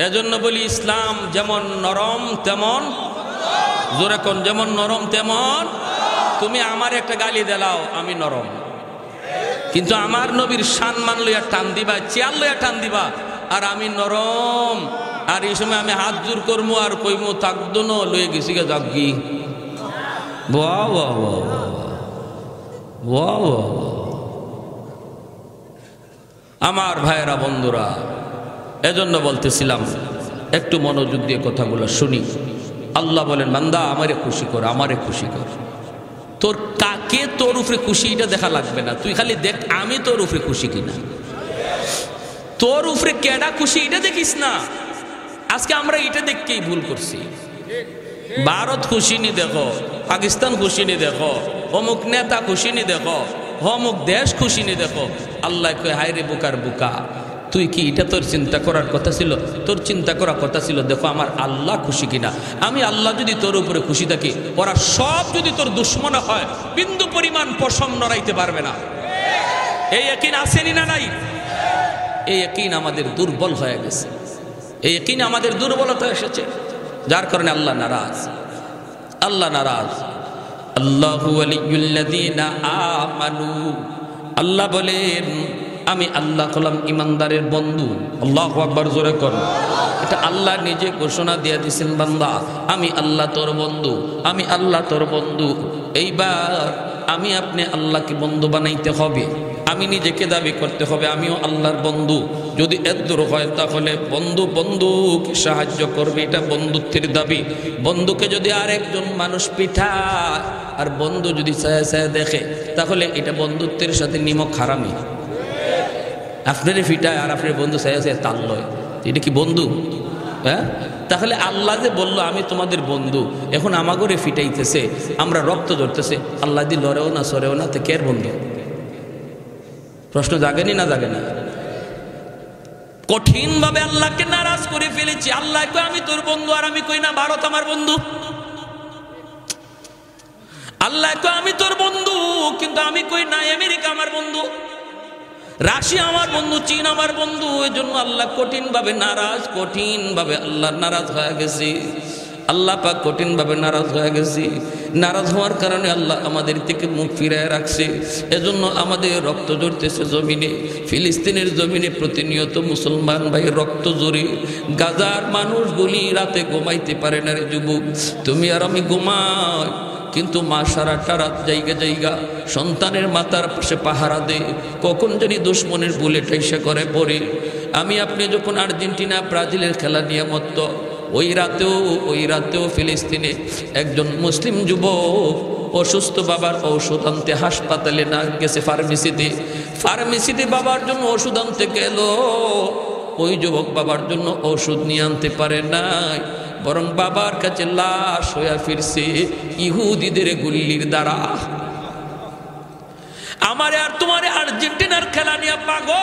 S1: এজন্য বলি ইসলাম যেমন নরম তেমন, জোরে কোন, যেমন নরম তেমন। তুমি আমার একটা গালি দিলাও আমি নরম, কিন্তু আমার নবীর সম্মান লইয়া টান দিবা, চেয়ার লইয়া টান দিবা, আর আমি নরম। আর এই সময় আমি হাত জোর করবো আর কইমো থাকতো না, লয়ে গেছি গে জাগি। বাহ বাহ বাহ বাহ। আমার ভাইয়েরা বন্ধুরা, এজন্য বলতেছিলাম একটু মনোযোগ দিয়ে কথাগুলো শুনি। আল্লাহ বলেন, বান্দা আমারে খুশি কর, আমারে খুশি কর। তোর কাকে তোর উপরে খুশি এটা দেখা লাগবে না, তুই খালি দেখ আমি তোর উপরে খুশি কিনা। তোর উপরে কেডা খুশি এটা দেখিস না। আজকে আমরা এটা দেখকেই ভুল করছি। ভারত খুশি নি দেখো, পাকিস্তান খুশি নি দেখো, অমুক নেতা খুশি নি দেখো, অমুক দেশ খুশি নি দেখো। আল্লাহ কয়, হায় রে বুকার বুকা, তুই কি এটা তোর চিন্তা করার কথা ছিল? তোর চিন্তা করার কথা ছিল দেখো আমার আল্লাহ খুশি কিনা। আমি আল্লাহ যদি তোর উপরে খুশি থাকি, ওরা সব যদি তোর দুশ্মন হয়, বিন্দু পরিমাণ পশম নড়াইতে পারবে না। এই ইয়াকিন আসেনি না নাই? এই ইয়াকিন আমাদের দুর্বল হয়ে গেছে, এই ইয়াকিন আমাদের দুর্বলতা এসেছে, যার কারণে আল্লাহ নারাজ। আল্লাহ নারাজ। আল্লাহু ওয়ালিয়ুল্লাযীনা আমানু, আল্লাহ বলেন আমি আল্লাহ হলাম ইমানদারের বন্ধু। আল্লাহু আকবার, জোরে কর। এটা আল্লাহ নিজে ঘোষণা দিয়ে দিয়েছেন, বান্দা আমি আল্লাহ তোর বন্ধু, আমি আল্লাহ তোর বন্ধু। এইবার আমি আপনি আল্লাহকে বন্ধু বানাইতে হবে, আমি নিজেকে দাবি করতে হবে আমিও আল্লাহর বন্ধু। যদি এদূর হয় তাহলে বন্ধু বন্ধুকে সাহায্য করবে, এটা বন্ধুত্বের দাবি। বন্ধুকে যদি আরেকজন মানুষ পিঠায় আর বন্ধু যদি ছায়া ছায়া দেখে, তাহলে এটা বন্ধুত্বের সাথে নিমক হারামি। আপনারে ফিটায় আর আপনার বন্ধু ছায়া ছায়া তাল লয়, এটা কি বন্ধু? হ্যাঁ, তাহলে আল্লাহ যে বললো আমি তোমাদের বন্ধু, এখন আমাগরে ফিটাইতেছে, আমরা রক্ত ধরতেছে, আল্লাহ দি লড়েও না সরেও না, তো কের বন্ধু? প্রশ্ন জাগেনি না জাগে না? কঠিন ভাবে আল্লাহকে নারাজ করে ফেলেছি। আল্লাহ কই আমি তোর বন্ধু, আর আমি কই না ভারত আমার বন্ধু। আল্লাহ কই আমি তোর বন্ধু, কিন্তু আমি কই না আমেরিকা আমার বন্ধু, রাশিয়া আমার বন্ধু, চীন আমার বন্ধু। এই জন্য আল্লাহ কঠিন ভাবে নারাজ, কঠিন ভাবে আল্লাহ নারাজ হয়ে গেছে। আল্লাহ পাক কঠিন ভাবে নারাজ হয়ে গেছে। নারাজ হওয়ার কারণে আল্লাহ আমাদের থেকে মুখ ফিরায় রাখছে। এজন্য আমাদের রক্ত ঝরতেছে জমিনে, ফিলিস্তিনের জমিনে প্রতিনিয়ত মুসলমান ভাই রক্ত ঝরে। গাজার মানুষগুলি রাতে ঘুমাইতে পারে না রে যুবক, তুমি আর আমি ঘুমাই, কিন্তু মা সারাটা রাত জায়গা জায়গা সন্তানের মাথার পাশে পাহারা দে, কখন জানি দুশ্মনের বুলেট এসে করে পড়ে। আমি আপনি যখন আর্জেন্টিনা ব্রাজিলের খেলা নিয়ে মত্ত, ওই রাতেও ফিলিস্তিনে একজন মুসলিম যুবক অসুস্থ বাবার ঔষধ আনতে হাসপাতালে না গেছে, ফার্মেসিতে বাবার জন্য ওষুধ আনতে গেল। ওই যুবক বাবার জন্য ওষুধ নিয়ে আনতে পারে নাই, বরং বাবার কাছে লাশ হয়ে ফিরছে ইহুদিদের গুল্লির দ্বারা। আমারে আর তোমারে আর্জেন্টিনার খেলা নিয়ে পাগল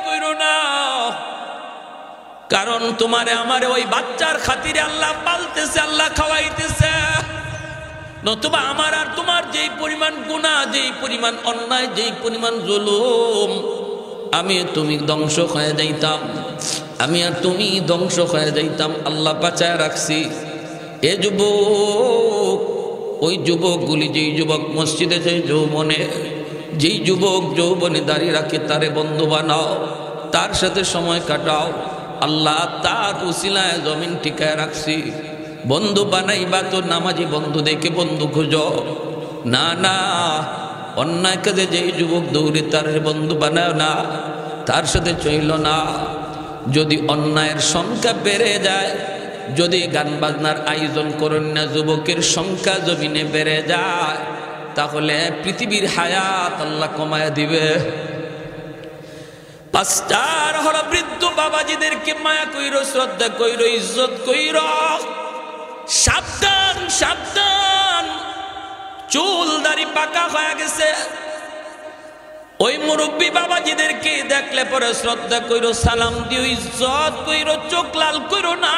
S1: কইরো না, কারণ তোমারে আমারে ওই বাচ্চার খাতিরে আল্লাহ পালতেছে, আল্লাহ খাওয়াইতেছে। নতুবা আমার আর তোমার যেই পরিমাণ গুনাহ, যেই পরিমাণ অন্যায়, যেই পরিমাণ জুলুম, আমি তুমি ধ্বংস হয়ে যাইতাম, আমি আর তুমি ধ্বংস হয়ে যাইতাম। আল্লাহ বাঁচায় রাখছি। এ যুবক, ওই যুবকগুলি, যেই যুবক মসজিদে যায় যেই যুবক যৌবনে দাঁড়িয়ে রাখে, তারে বন্ধু বানাও, তার সাথে সময় কাটাও। আল্লাহ তার উসিলায় জমিন টিকায় রাখছি। বন্ধু বানাইবা তো নামাজি বন্ধু দেখে বন্ধু খুঁজো না, না অন্যায় কাজে যেই যুবক দৌড়ে তার বন্ধু বানায় না, তার সাথে চইল না। যদি অন্যায়ের সংখ্যা বেড়ে যায়, যদি গান বাজনার আয়োজন করেন না, যুবকের সংখ্যা জমিনে বেড়ে যায়, তাহলে পৃথিবীর হায়াত আল্লাহ কমায় দিবে। পাঁচটার হলো বৃদ্ধ বাবাজিদেরকে মায়া কইরো, শ্রদ্ধা কইরো, ইজ্জত কইরো। সাবধান সাবধান, চুল দাড়ি পাকা হয়ে গেছে, ওই মুরব্বী বাবাজিদেরকে দেখলে পরে শ্রদ্ধা কইরো, সালাম দিও, ইজ্জত কইরো, চোখ লাল কইরো না,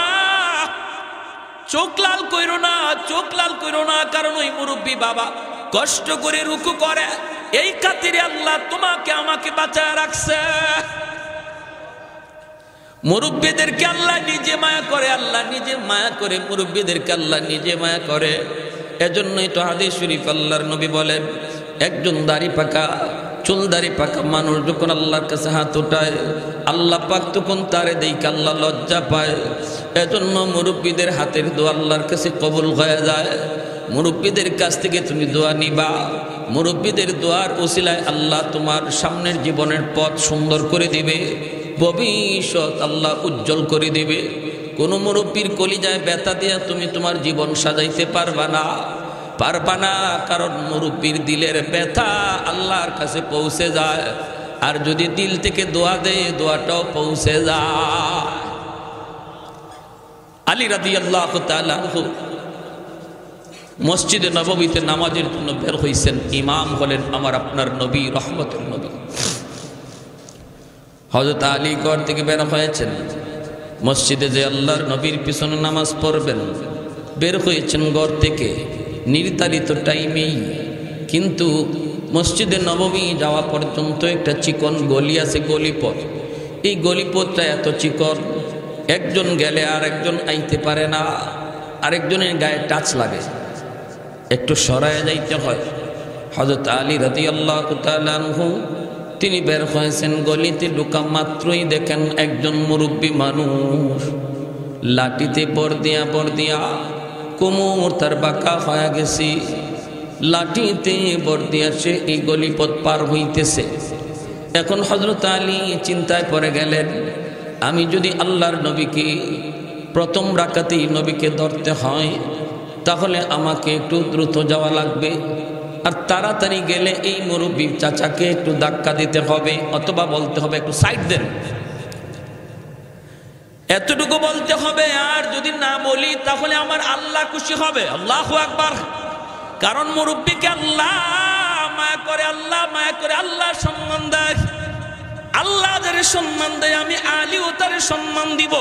S1: চোখ লাল কইরো না, চোখ লাল কইরো না। কারণ ওই মুরব্বী বাবা কষ্ট করে রুকু করে, এই খাতিরে আল্লাহ তোমাকে আমাকে বাঁচায় রাখছে। মুরব্বীদেরকে আল্লাহ নিজে মায়া করে, আল্লাহ নিজে মায়া করে, মুরব্বীদেরকে আল্লাহ নিজে মায়া করে। এজন্যই তো হাদিস শরীফ আল্লাহর নবী বলেন, একজন দাড়ি পাকা, চুল দাড়ি পাকা মানুষ যখন আল্লাহর কাছে হাত উঠায়, আল্লাহ পাক তখন তারে দেখে আল্লাহ লজ্জা পায়। এজন্য মুরব্বীদের হাতের দোয়া আল্লাহর কাছে কবুল হয়ে যায়। মুরব্বীদের কাছ থেকে তুমি দোয়া নিবা, মুরব্বীদের দোয়ার উসিলায় আল্লাহ তোমার সামনের জীবনের পথ সুন্দর করে দিবে, ভবিষ্যৎ আল্লাহ উজ্জ্বল করে দিবে। কোনো মুরব্বীর কলিজায় ব্যথা দিয়া তুমি তোমার জীবন সাজাইতে পারবা না, কারণ মুরব্বীর দিলের ব্যথা আল্লাহর কাছে পৌঁছে যায়। আর যদি দিল থেকে দোয়া দেয়, দোয়াটাও পৌঁছে যায়। আলী রাদিয়াল্লাহু তাআলা আনহু মসজিদে নববীতে নামাজের জন্য বের হইছেন। ইমাম হলেন আমার আপনার নবী, রহমতের নবী হযরত আলী। ঘর থেকে বের হয়েছেন মসজিদে যে আল্লাহর নবীর পিছনে নামাজ পড়বেন। বের হয়েছেন ঘর থেকে নির্ধারিত টাইমেই, কিন্তু মসজিদে নববী যাওয়া পর্যন্ত একটা চিকন গলি আছে, গলিপথ। এই গলিপথটা এত চিকন, একজন গেলে আর একজন আইতে পারে না, আরেকজনের গায়ে টাচ লাগে, একটু সরায় যাইতে হয়। হযরত আলী রাদিয়াল্লাহু তাআলা আনহু তিনি বের হয়েছেন, গলিতে ঢোকা মাত্রই দেখেন একজন মুরব্বী মানুষ লাঠিতে বর দিয়া কোমর তার বাঁকা হয়ে গেছে, লাঠিতে বর দিয়া সে এই গলিপথ পার হইতেছে। এখন হযরত আলী চিন্তায় পড়ে গেলেন, আমি যদি আল্লাহর নবীকে প্রথম রাকাতেই নবীকে ধরতে হয়, তাহলে আমাকে একটু দ্রুত যাওয়া লাগবে, আর তাড়াতাড়ি গেলে এই মুরব্বী চাচাকে একটু ধাক্কা দিতে হবে, অথবা বলতে হবে একটু সাইড দেন, এতটুকু বলতে হবে। আর যদি না বলি তাহলে আমার আল্লাহ খুশি হবে। আল্লাহু আকবার। কারণ মুরব্বীকে আল্লাহ মায়া করে, আল্লাহ মায়া করে, আল্লাহ সম্মান দেয়। আল্লাহ যারে সম্মান দেয়, আমি আলীও তারে সম্মান দিব।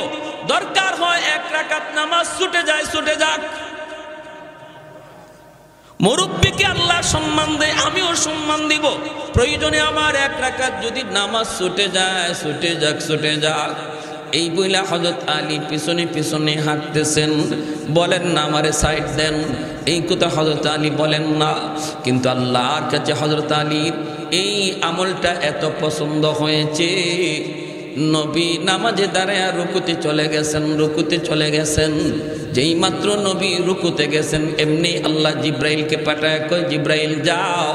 S1: দরকার হয় এক রাকাত নামাজ ছুটে যাক। মুরব্বীকে আল্লাহ সম্মান দেয়, আমিও সম্মান দিব। প্রয়োজনে আমার এক রাকাত যদি নামাজ ছুটে যাক। এই বইলা হযরত আলী পিছনে পিছনে হাঁটতেছেন। বলেন না আমারে সাইড দেন, এই কথা হযরত আলী বলেন না। কিন্তু আল্লাহর কাছে হযরত আলীর এই আমলটা এত পছন্দ হয়েছে, নবী নামাজে দাঁড়ায় রুকুতে চলে গেছেন। যেই মাত্র নবী রুকুতে গেছেন এমনি আল্লাহ জিব্রাইলকে পাঠায়, কয় জিব্রাইল যাও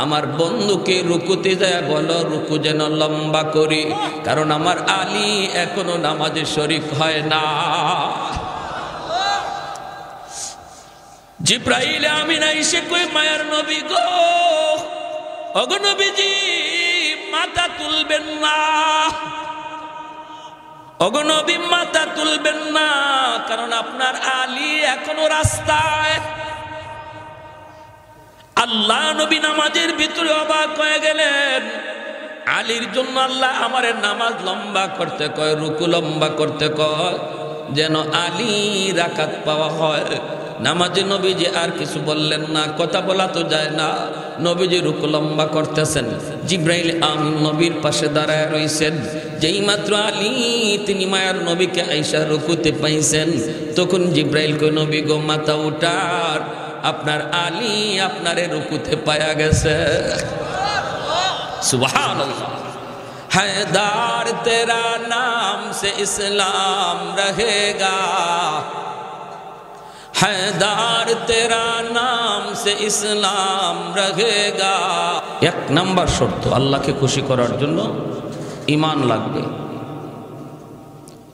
S1: আমার বন্ধুকে রুকুতে যায় বলো রুকু যেন লম্বা করি, কারণ আমার আলী এখনো নামাজে শরীক হয় না। জিব্রাইল আমিন আইসে কই মায়ার নবী গো, ওগো নবীজি মাথা তুলবেন না, ওগো নবী মাথা তুলবেন না, কারণ আপনার আলী এখনো রাস্তায়। আল্লাহ নবী নামাজের ভিতরে অবাক হয়ে গেলেন, আলীর জন্য আল্লাহ আমারে নামাজ লম্বা করতে কয়, রুকু লম্বা করতে কয়, যেন আলী রাকাত পাওয়া হয়। নামাজে নবীজি আর কিছু বললেন না, কথা বলা তো যায় না। নবীজি রুকু লম্বা করতেছেন, জিব্রাইল আমিন নবীর পাশে দাঁড়ায় রইছেন। যেই মাত্র আলী তিনি মায়ার নবীকে আইসা রুকুতে পাইছেন, তখন জিব্রাইল কই নবী গো মাথা উঠার, আপনার আলী আপনারে রুকুতে পায়া গেছে। সুবহানাল্লাহ। हैदार तेरा नाम से इस्लाम रहेगा, हैदार तेरा नाम से इस्लाम रहेगा। एक नंबर शर्त আল্লাহকে খুশি করার জন্য ঈমান লাগবে।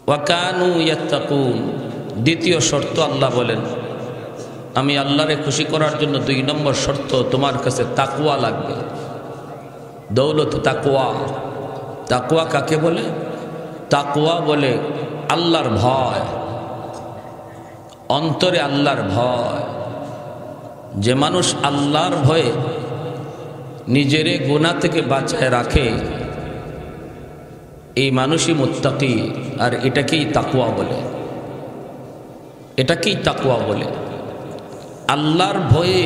S1: ওয়াকানু ইয়াত্তাকুন, দ্বিতীয় শর্ত আল্লাহ বলেন আমি আল্লাহরে খুশি করার জন্য 2 নম্বর শর্ত তোমার কাছে তাকওয়া লাগবে। দৌলত তাকওয়া। তাকওয়া কাকে বলে? তাকওয়া বলে আল্লাহর ভয়, অন্তরে আল্লাহর ভয়। যে মানুষ আল্লাহর ভয়ে নিজেরে গুনাহ থেকে বাঁচায় রাখে এই মানুষই মুত্তাকি। আর এটাকেই তাকওয়া বলে, এটাকেই তাকওয়া বলে। আল্লাহর ভয়ে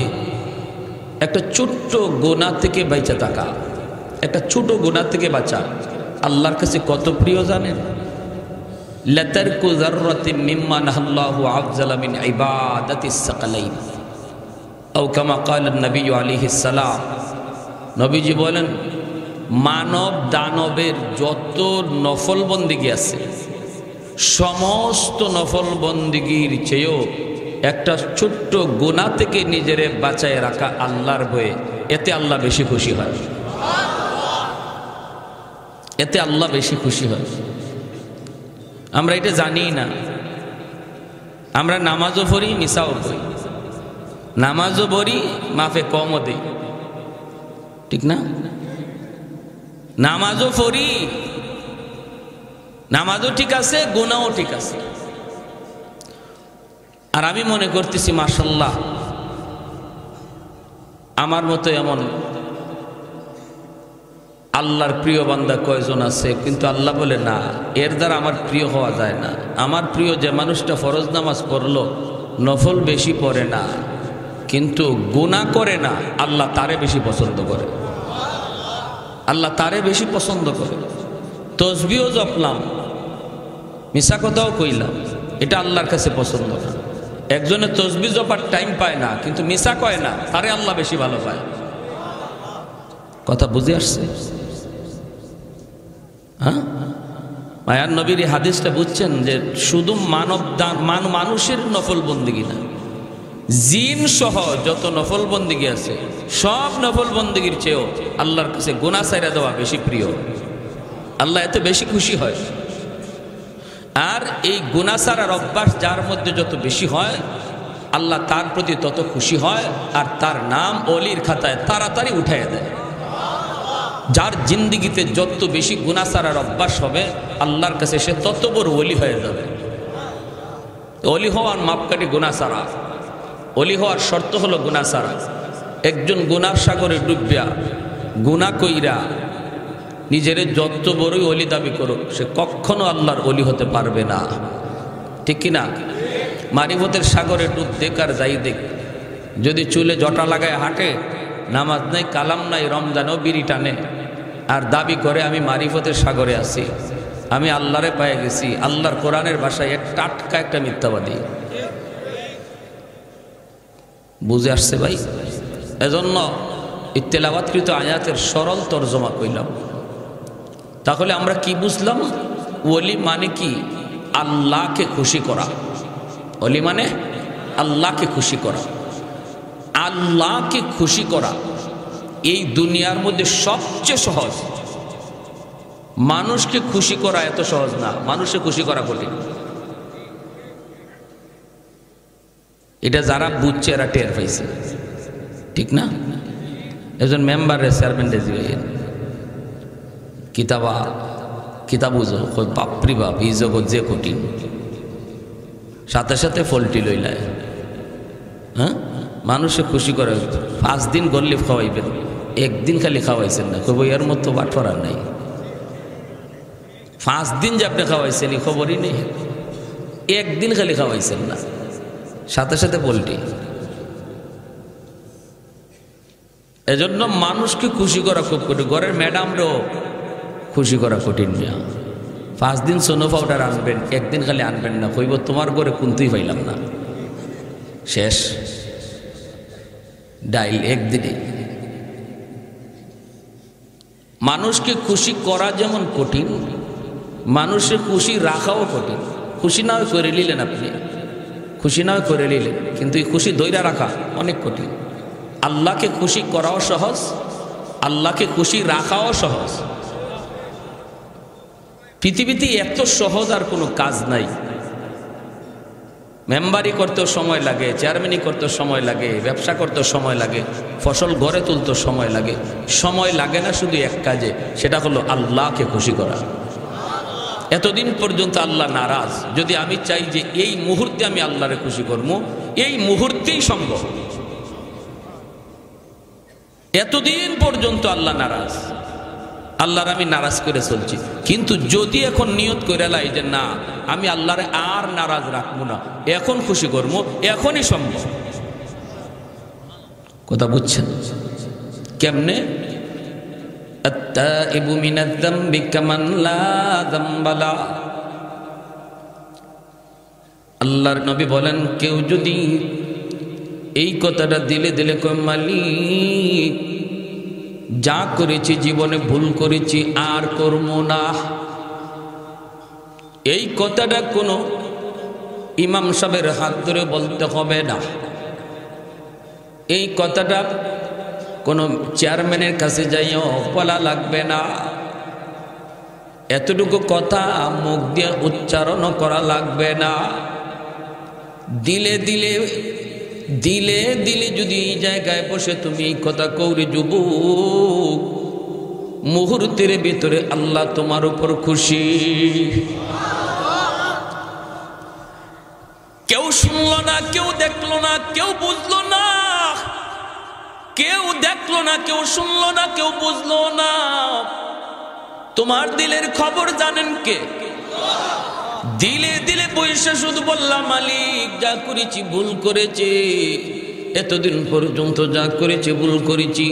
S1: একটা ছোট্ট গুনাহ থেকে বাঁচা থাকা, একটা ছোট গুনাহ থেকে বাঁচা আল্লাহর কাছে কত প্রিয় জানেন? লাতারকু যাররাতিন মিম্মা নাহাল্লাহু আফজালা মিন ইবাদাতিস সাকালাইন আও কামা ক্বালা নবী আলাইহিস সালাম। নবীজি বলেন মানব দানবের যত নফল বন্দেগী আছে সমস্ত নফল বন্দেগীর চেয়েও একটা ছোট্ট গুনাহ থেকে নিজেরে বাঁচায় রাখা আল্লাহর ভয়ে, এতে আল্লাহ বেশি খুশি হয়, এতে আল্লাহ বেশি খুশি হয়। আমরা এটা জানি না। আমরা নামাজও পড়ি, মিসাও পড়ি, নামাজও পড়ি মাফে কমও দেই, ঠিক না? নামাজও পড়ি, নামাজও ঠিক আছে, গুনাহও ঠিক আছে। আর আমি মনে করতেছি মাশাআল্লাহ আমার মতো এমন আল্লাহর প্রিয় বান্দা কয়জন আছে, কিন্তু আল্লাহ বলে না, এর দ্বারা আমার প্রিয় হওয়া যায় না। আমার প্রিয় যে মানুষটা ফরজ নামাজ পড়লো, নফল বেশি পড়ে না, কিন্তু গুনাহ করে না, আল্লাহ তারে বেশি পছন্দ করে, আল্লাহ তারে বেশি পছন্দ করে। তসবিহও জপলাম, মিছা কথাও কইলাম, এটা আল্লাহর কাছে পছন্দ না। একজনে তসবিহ জপার টাইম পায় না, কিন্তু মিছা কয় না, তারে আল্লাহ বেশি ভালো পায়। কথা বুঝে আসছে? হ্যাঁ, মায়ার নবীর এই হাদিসটা বুঝছেন যে শুধু মানুষের নফল বন্দেগী না, জিন সহ যত নফল বন্দেগী আছে সব নফল বন্দেগীর চেয়েও আল্লাহর কাছে গুনাহ ছাইড়া দেওয়া বেশি প্রিয়। আল্লাহ এত বেশি খুশি হয়। আর এই গুনাহ ছাড়ার অভ্যাস যার মধ্যে যত বেশি হয় আল্লাহ তার প্রতি তত খুশি হয়, আর তার নাম ওলির খাতায় তাড়াতাড়ি উঠাইয়া দেয়। যার জিন্দিগিতে যত বেশি গুনাহ ছাড়ার অভ্যাস হবে আল্লাহর কাছে সে তত বড় ওলি হয়ে যাবে। ওলি হওয়ার মাপকাঠি গুনাহ ছাড়া, ওলি হওয়ার শর্ত হলো গুনাহ ছাড়া। একজন গুনার সাগরে ডুবিয়া গুনাহ কইরা নিজেরে যত বড়ই ওলি দাবি করুক, সে কখনো আল্লাহর ওলি হতে পারবে না, ঠিক কিনা? মারিফতের সাগরে ডুব দেখ আর যাই দেখ, যদি চুলে জটা লাগায় হাঁটে, নামাজ নাই, কালাম নাই, রমজানও বিড়ি টানে, আর দাবি করে আমি মারিফতের সাগরে আছি, আমি আল্লাহরে পেয়ে গেছি, আল্লাহর কোরআনের ভাষায় এক টাটকা একটা মিথ্যাবাদী। বুঝে আসছে ভাই? এজন্য তেলাওয়াতকৃত আয়াতের সরল তর্জমা কইলাম। তাহলে আমরা কি বুঝলাম? ওলি মানে কি? আল্লাহকে খুশি করা। ওলি মানে আল্লাহকে খুশি করা। আল্লাহকে খুশি করা এই দুনিয়ার মধ্যে সবচেয়ে সহজ। মানুষকে খুশি করা এত সহজ না, মানুষকে খুশি করা কঠিন। এটা যারা বুঝছে এরা টের পাইছে, ঠিক না? একজন মেম্বারের চেয়ারম্যান কিতাব বাপরি বাপ এই জগৎ যে কঠিন, সাথে সাথে ফলটি লইলায়। হ্যাঁ, মানুষে খুশি করে 5 দিন গল্লিফ খাওয়াইবেন, একদিন খালি খাওয়াইছেন না, কব এর মতো বাটফার নাই। 5 দিন যে আপনি খাওয়াইছেন এই খবরই নেই, একদিন খালি খাওয়াইছেন না, সাথে সাথে পোল্ট্রি। এজন্য মানুষকে খুশি করা খুব কঠিন। ঘরের ম্যাডামরাও খুশি করা কঠিন না। 5 দিন সোনো পাউডার আনবেন, একদিন খালি আনবেন না, কইব তোমার ঘরে কুন্তুই পাইলাম না, শেষ ডাইল একদিনে। মানুষকে খুশি করা যেমন কঠিন, মানুষের খুশি রাখাও কঠিন। খুশি না করে নিলেন আপনি, খুশি না করে নিলেন, কিন্তু এই খুশি ধইরা রাখা অনেক কঠিন। আল্লাহকে খুশি করাও সহজ, আল্লাহকে খুশি রাখাও সহজ। পৃথিবীতে এত সহজ আর কোনো কাজ নাই। মেম্বারি করতেও সময় লাগে, চেয়ারম্যানি করতেও সময় লাগে, ব্যবসা করতেও সময় লাগে, ফসল গড়ে তুলতেও সময় লাগে। সময় লাগে না শুধু এক কাজে, সেটা হলো আল্লাহকে খুশি করা। এতদিন পর্যন্ত আল্লাহ নারাজ। যদি আমি চাই যে এই মুহূর্তে আমি আল্লাহরে খুশি করবো, এই মুহূর্তেই সম্ভব। এতদিন পর্যন্ত আল্লাহ নারাজ, আল্লাহর আমি নারাজ করে চলছি। কিন্তু যদি এখন নিয়ত করে লাই যে না, আমি আল্লাহরে আর নারাজ রাখবো না, এখন খুশি করবো, এখনই সম্ভব। কথা বুঝছেন? কেমনে? আত্তাইবু মিনাজ যামবি কামান লা যামবা লা। আল্লাহর নবী বলেন, কেউ যদি এই কথাটা দিলে দিলে কয় মালিক যা করেছি জীবনে ভুল করেছি আর করব না, এই কথাটা কোনো ইমাম সাহেবের হাত ধরে বলতে হবে না, এই কথাটা কোনো চেয়ারম্যানের কাছে যাইও বলা লাগবে না, এতটুকু কথা মুখ দিয়ে উচ্চারণ করা লাগবে না। দিলে দিলে দিলে দিলে যদি এই জায়গায় বসে তুমি এই কথা কৌরে যুবক, মুহূর্তের ভিতরে আল্লাহ তোমার উপর খুশি। কেউ শুনলো না, কেউ দেখলো না, কেউ বুঝলো না, কেউ দেখলো না, কেউ শুনলো না, কেউ বুঝলো না, তোমার দিলের খবর জানেন কে? দিলে দিলে পয়সা শুধু বললাম মালিক যা করেছি ভুল করেছি, এতদিন পর্যন্ত যা করেছি ভুল করেছি,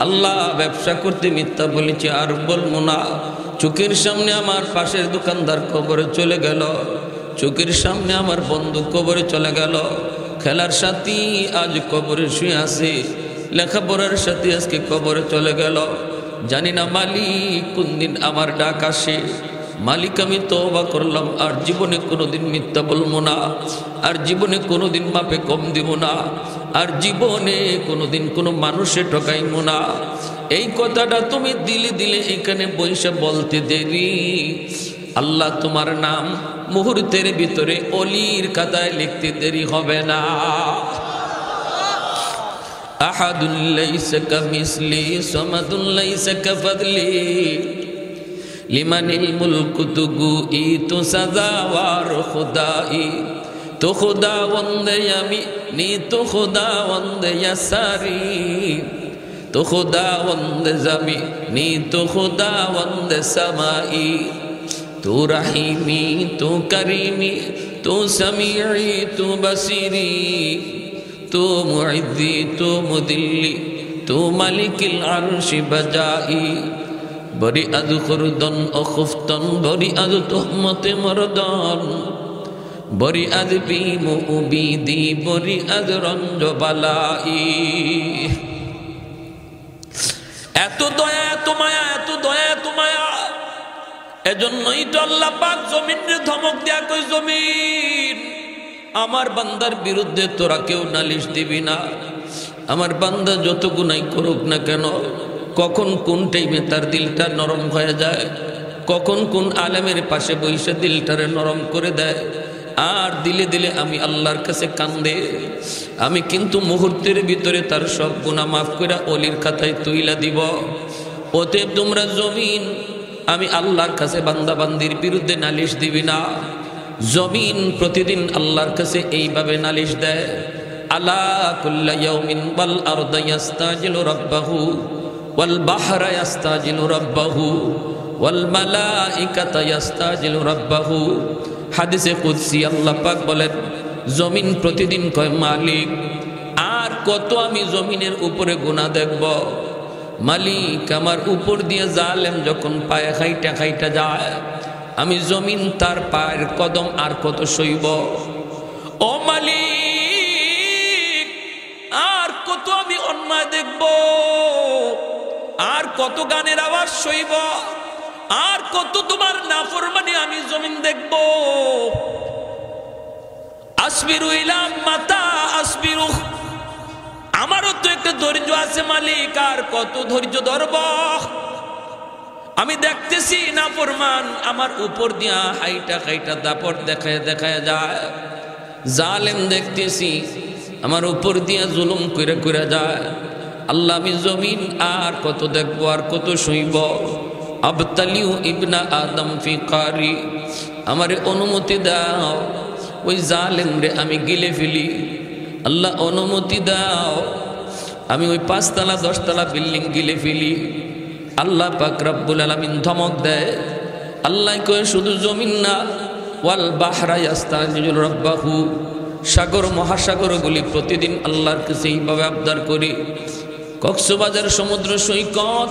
S1: আল্লাহ ব্যবসা করতে মিথ্যা বলেছি আর বলবো না। চোখের সামনে আমার পাশের দোকানদার কবরে চলে গেল, চোখের সামনে আমার বন্ধু কবরে চলে গেল, খেলার সাথী আজ কবরে শুয়ে আছে, লেখাপড়ার সাথী আজকে কবরে চলে গেল। জানি না মালিক কোন দিন আমার ডাক আসে। মালিক আমি তওবা করলাম, আর জীবনে কোনোদিন মিথ্যা বলবো না, আর জীবনে কোনোদিন মাপে কম দিব না, আর জীবনে কোনোদিন কোনো মানুষে ঠকাইবো না। এই কথাটা তুমি দিলে দিলে এখানে বসে বলতে দেরি, আল্লাহ তোমার নাম মুহূর্তের ভিতরে অলির খাতায় লিখতে দেরি হবে না। আহাদুল লাইসা কামিসলি সামাদুল লাইসা কাফাদলি লিমানিল মুলকু তুগু ই তো সাজাওয়ার খুদাই, তো খুদাওয়ান্দে আমি নি তো খুদাওয়ান্দে ইয়াসারি, তো খুদাওয়ান্দে জামি নি তো খুদাওয়ান্দে সামাই, তো রাহিমি তো করিমি তো সামিঈ তো বসিরি, তো মুইজ্জি তো মুদিল্লি তো মালিকিল আরশি বাজাই, বরি আজ খুরদন ও খুফতন বরি আজ তুহমতে মরদন, বরি আজ বিমু উবিদি বরি আজ রঞ্জ বালাই। এত দয়া এত মায়া, এত দয়া এত মায়া, এজন্যই তো আল্লাহ পাক জমিনে ধমক দেয়া কই, জমিন আমার বান্দার বিরুদ্ধে তোরা কেউ নালিশ দিবি না। আমার বান্দা যত গুনাহ করুক না কেন, কখন কোন টাইমে তার দিলটা নরম হয়ে যায়, কখন কোন আলেমের পাশে বসে দিলটারে নরম করে দেয়, আর দিলে দিলে আমি আল্লাহর কাছে কান্দে, আমি কিন্তু মুহূর্তের ভিতরে তার সব গুনাহ মাফ করে অলির খাতায় তুইলা দিব। অতএব তোমরা জমিন, আমি আল্লাহর কাছে বান্দা বান্দির বিরুদ্ধে নালিশ দিবি না। জমিন প্রতিদিন আল্লাহর কাছে এইভাবে নালিশ দেয়, আলা কুল্লা ইয়াউমিন ওয়াল আরদু ইস্তাজিলু রাব্বাহু ওয়াল বাহরা ইস্তাজিলু রাব্বাহু ওয়াল মালাইকাতু ইস্তাজিলু রাব্বাহু। হাদিসে কুদসি আল্লাহ পাক বলেন, জমিন প্রতিদিন কয়, মালিক আর কত আমি জমিনের উপরে গুনাহ দেখব, মালিক আমার উপর দিয়ে জালেম যখন পায়ে খাইটা খাইটা যায়, আমি জমিন তার পায়ের কদম আর কত সইব। ও মালিক আর কত আমি অন্যায় দেখব, আর কত গানের আওয়াজ সইব, আর কত তোমার নাফরমানি আমি জমিন দেখব। আসবিরু ইলা মাতা আসবিরু, আমারও তো একটা ধৈর্য আছে মালিক, আর কত ধৈর্য ধরব। আমি দেখতেছি নাফরমান আমার উপর দিয়া হাইটা খাইটা দাপট দেখায় দেখায় যায়, জালেম দেখতেছি আমার উপর দিয়া জুলুম করে করে যায়। আল্লাহ আমি জমিন আর কত দেখবো, আর কত সইব। আবতালিউ ইবনা আদম ফি কারি, আমারে অনুমতি দাও ওই জালেম রে আমি গিলে ফেলি। আল্লাহ অনুমতি দাও আমি ওই 5 তলা 10 তলা বিল্ডিং গিলে ফেলি। আল্লাহ পাক রব্বুল আলামিন ধমক দেয়, আল্লাহ কয় শুধু জমিন না, ওয়াল বাহরা ইস্তাজিলু রাব্বাহু, সাগর মহাসাগরগুলি প্রতিদিন আল্লাহর কাছে এইভাবে আবদার করি। কক্সবাজার সমুদ্র সৈকত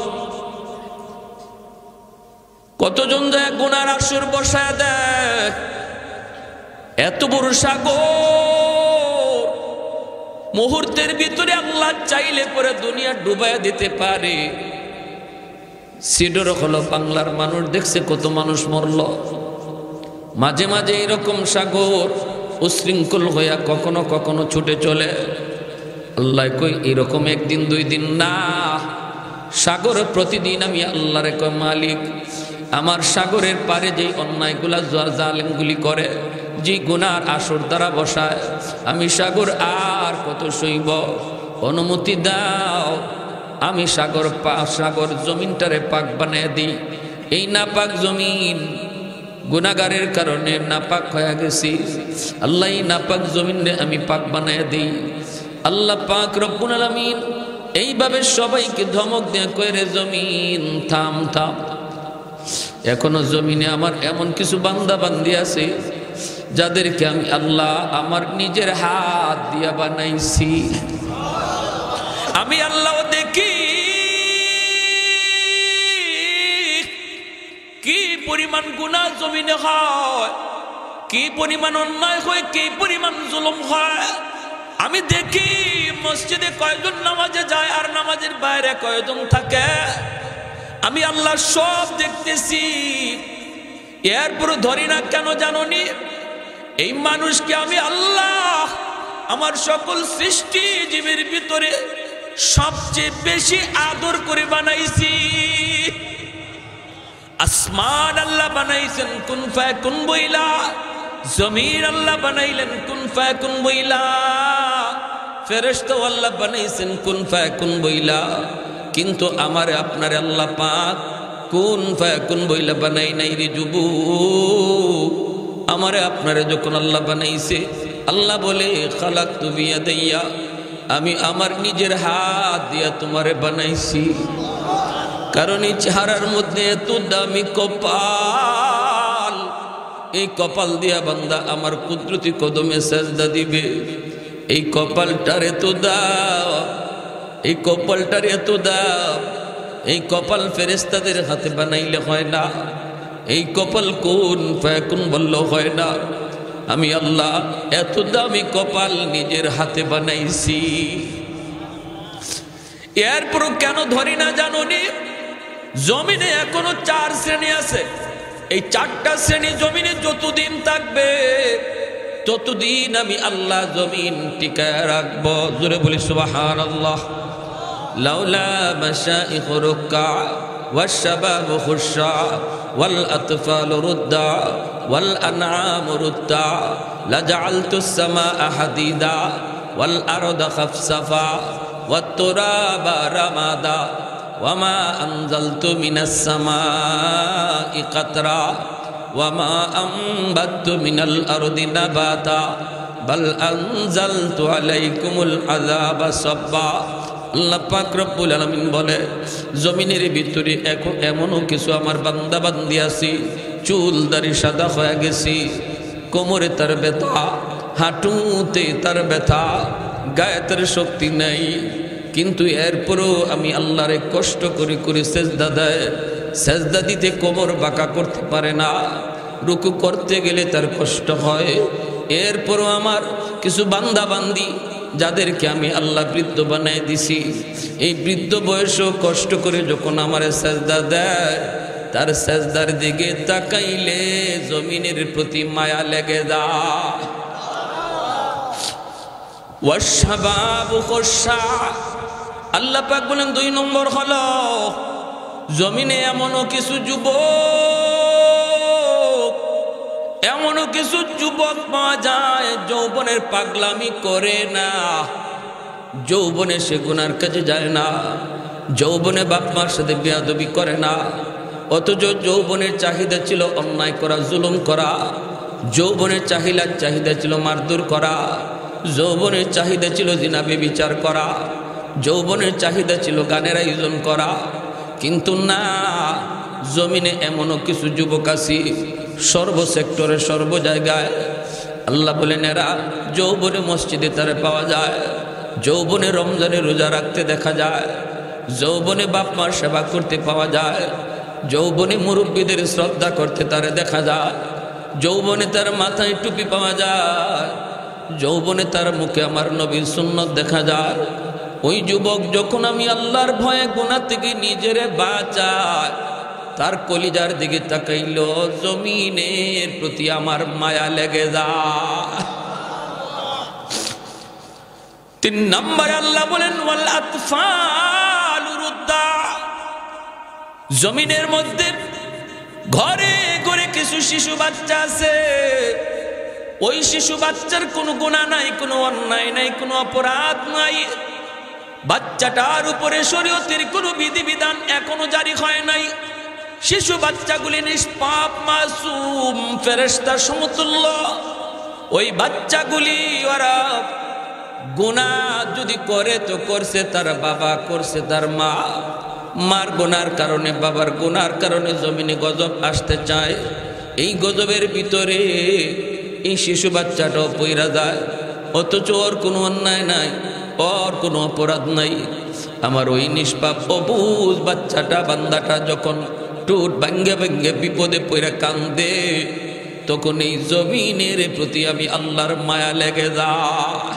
S1: কতজন যায় গুনার আসর বসায় দেয়, এত বড় সাগর মুহূর্তের ভিতরে আল্লাহ চাইলে করে দুনিয়া ডুবাইয়া দিতে পারে। সিডর হলো বাংলার মানুষ দেখছে কত মানুষ মরল। মাঝে মাঝে এরকম সাগর উশৃঙ্খল হইয়া কখনো কখনো ছুটে চলে। আল্লাহ কই এরকম একদিন 2 দিন না, সাগর প্রতিদিন আমি আল্লাহরে কই, মালিক আমার সাগরের পারে যেই অন্যায়গুলা জালেমগুলি করে, যে গুনার আসর দ্বারা বসায়, আমি সাগর আর কত সইব। অনুমতি দাও আমি সাগর জমিনটারে পাক বানিয়ে দিই। এই নাপাক জমিন গুনাহগারের কারণে নাপাক হয়ে গেছি, আল্লাহ এই নাপাক জমিনে আমি পাক বানিয়ে দিই। আল্লাহ পাক রব্বুল আলামিন এইভাবে সবাইকে ধমক দিয়ে কয়, রে জমিন থাম থাম। এখনো জমিনে আমার এমন কিছু বান্দা বান্দি আছে যাদেরকে আমি আল্লাহ আমার নিজের হাত দিয়া বানাইছি। আমি আল্লাহ দেখি কি পরিমাণ গুনাহ জমিনে হয়, কি পরিমাণ অন্যায় হয়, কি পরিমাণ জুলুম হয়। আমি দেখি মসজিদে কয়জন নামাজে যায় আর নামাজের বাইরে কয়জন থাকে। আমি আল্লাহ সব দেখতেছি, এরপর ধরি না কেন জানোনি? এই মানুষকে আমি আল্লাহ আমার সকল সৃষ্টি জীবের ভিতরে সবচেয়ে বেশি আদর করে বানাইছি। আসমান আল্লাহ বানাইছেন কুন ফায়াকুন বইলা, জমিন আল্লাহ বানাইলেন কুন ফায়াকুন বইলা, ফেরেশতা আল্লাহ বানাইছেন কুন ফায়াকুন বইলা। কিন্তু আমারে আপনারে আল্লাহ পাক কুন ফায়াকুন বইলা বানাই নাই রে যুবক। আমারে আপনারে যখন আল্লাহ বানাইছে, আল্লাহ বলে খালাকতু বিয়াদাইয়া, আমি আমার নিজের হাত দিয়া তোমারে বানাইছি। কারণ এই চেহারার মধ্যে এত দামি কপাল, এই কপাল দিয়া বান্দা আমার কুদরতি কদমে সেজদা দিবে। এই কপালটার এত দাম, এই কপালটার এত দাম। এই কপাল ফেরেশতাদের হাতে বানাইলে হয় না, এই কপাল কুন ফায়াকুন বললে হয় না। আমি আল্লাহ এত দামি কপাল নিজের হাতে বানাইছি। এরপর কেন ধরি না জানোনি? জমিনে এখনো 4 শ্রেণী আছে। এই চারটা শ্রেণী জমিনে যতদিন থাকবে ততদিন আমি আল্লাহ জমিন টিকায় রাখবো। জোরে বলি সুবহানাল্লাহ। লাউলা মাশাইখ রুক্কা والشباب خشع والأطفال ردا والأنعام ردا لجعلت السماء حديدا والأرض خفصفا والتراب رمادا وما أنزلت من السماء قطرا وما أنبت من الأرض نباتا بل أنزلت عليكم العذاب صبا। আল্লাহ পাক রব্বুল আলামিন বলে জমিনের ভিতরে এমনও কিছু আমার বান্দা বান্দি আছি চুল দাড়ি সাদা হয়ে গেছি, কোমরে তার ব্যথা, হাঁটুতে তার ব্যথা, গায়ে তার শক্তি নাই, কিন্তু এরপরও আমি আল্লাহরে কষ্ট করে করে সেজদা দেয়, সেজদা দিতে কোমর বাঁকা করতে পারে না, রুকু করতে গেলে তার কষ্ট হয়। এরপরও আমার কিছু বান্দা বান্দি যাদেরকে আমি আল্লাহ বৃদ্ধ বানাই দিছি, এই বৃদ্ধ বয়সও কষ্ট করে যখন আমার সেজদা দেয়, তার সেজদার দিকে তাকাইলে জমিনের প্রতি মায়া লেগে যায়। ওয়াশবাবু খুশা, আল্লাহ পাক বলেন 2 নম্বর হলো জমিনে এমনও কিছু যুবক, এমনও কিছু যুবক পাওয়া যায় যৌবনের পাগলামি করে না, যৌবনে সে গুনার কাজে যায় না, যৌবনে বাপ মার সাথে বেয়াদবি করে না, অথচ যৌবনের চাহিদা ছিল অন্যায় করা, জুলুম করা, যৌবনের চাহিদা ছিল মারধর করা, যৌবনের চাহিদা ছিল জিনা ব্যভিচার করা, যৌবনের চাহিদা ছিল গানের আয়োজন করা। কিন্তু না, জমিনে এমনও কিছু যুবক আছে সর্ব সেক্টরে সর্ব জায়গায়, আল্লাহ বলেন এরা যৌবনে মসজিদে তারে পাওয়া যায়, যৌবনে রমজানে রোজা রাখতে দেখা যায়, যৌবনে বাপ মার সেবা করতে পাওয়া যায়, যৌবনে মুরব্বীদের শ্রদ্ধা করতে তারে দেখা যায়, যৌবনে তার মাথায় টুপি পাওয়া যায়, যৌবনে তার মুখে আমার নবীর সুন্নত দেখা যায়। ওই যুবক যখন আমি আল্লাহর ভয়ে গুনাহ থেকে নিজেরে বাঁচাই, তার কলিজার দিকে তাকাইল জমিনের প্রতি আমার মায়া লেগে যায়। 3 নম্বরে আল্লাহ বলেন ওয়াল আতফালু রুদ্দা, জমিনের মধ্যে ঘরে ঘরে কিছু শিশু বাচ্চা আছে, ওই শিশু বাচ্চার কোনো গুনাহ নাই, কোনো অন্যায় নাই, কোনো অপরাধ নাই, বাচ্চাটার উপরে শরীয়তের কোনো বিধিবিধান এখনো জারি হয় নাই, শিশু বাচ্চাগুলি নিষ্পাপ মাসুম ফেরেশতার সমতুল্য। ওই বাচ্চাগুলি ওরা গুনাহ যদি করে তো করছে তার বাবা, করছে তার মা, মার গুনার কারণে বাবার গুনার কারণে জমিনে গজব আসতে চায়, এই গজবের ভিতরে এই শিশু বাচ্চাটাও পইরা যায়, অথচ ওর কোনো অন্যায় নাই, ওর কোনো অপরাধ নাই। আমার ওই নিষ্পাপ অবুঝ বাচ্চাটা বান্দাটা যখন টুট ভাঙ্গে ভাঙ্গে বিপদে পড়ে কান্দে, তখন এই জমিনের প্রতি আমি আল্লাহর মায়া লেগে যায়।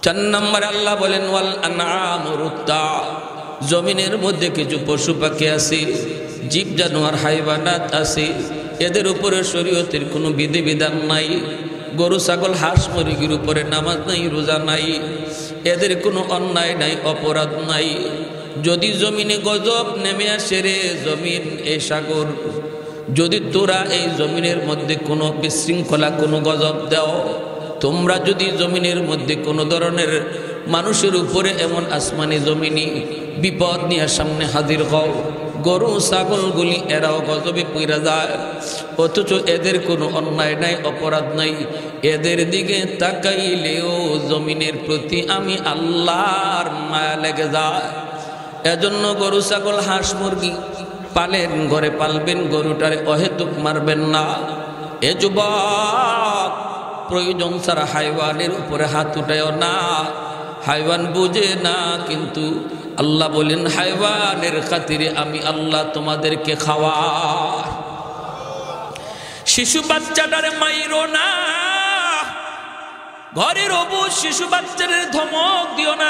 S1: 4 নম্বরে আল্লাহ বলেন ওয়াল আনআম রুদ্দা, জমিনের মধ্যে কিছু পশু পাখি আছে, জীব জানোয়ার হাইওয়ানাত আছে, এদের উপরে শরীয়তের কোনো বিধিবিধান নাই, গরু ছাগল হাঁস মুরগির উপরে নামাজ নাই, রোজা নাই, এদের কোনো অন্যায় নাই, অপরাধ নাই। যদি জমিনে গজব নেমে আসে রে জমিন এই সাগর, যদি তোরা এই জমিনের মধ্যে কোনো বিশৃঙ্খলা কোনো গজব দাও, তোমরা যদি জমিনের মধ্যে কোনো ধরনের মানুষের উপরে এমন আসমানি জমিনি বিপদ নিয়ে সামনে হাজির হও, গরু ছাগলগুলি এরাও গজবে পইরা যায়, অথচ এদের কোনো অন্যায় নাই, অপরাধ নাই, এদের দিকে তাকাইলেও জমিনের প্রতি আমি আল্লাহর মায়া লেগে যায়। এজন্য গরু ছাগল হাঁস মুরগি পালেন, ঘরে পালবেন, গরুটারে অহেতুক মারবেন না। এ যুবক, প্রয়োজন ছাড়া হাইওয়ানের উপরে হাত উঠায়ও না, হাইওয়ান বুঝে না, কিন্তু আল্লাহ বলেন হাইওয়ানের খাতিরে আমি আল্লাহ তোমাদেরকে খাওয়া। শিশু বাচ্চাটারে মাইরো না, ঘরের অবুঝ শিশু বাচ্চাদের ধমক দিও না।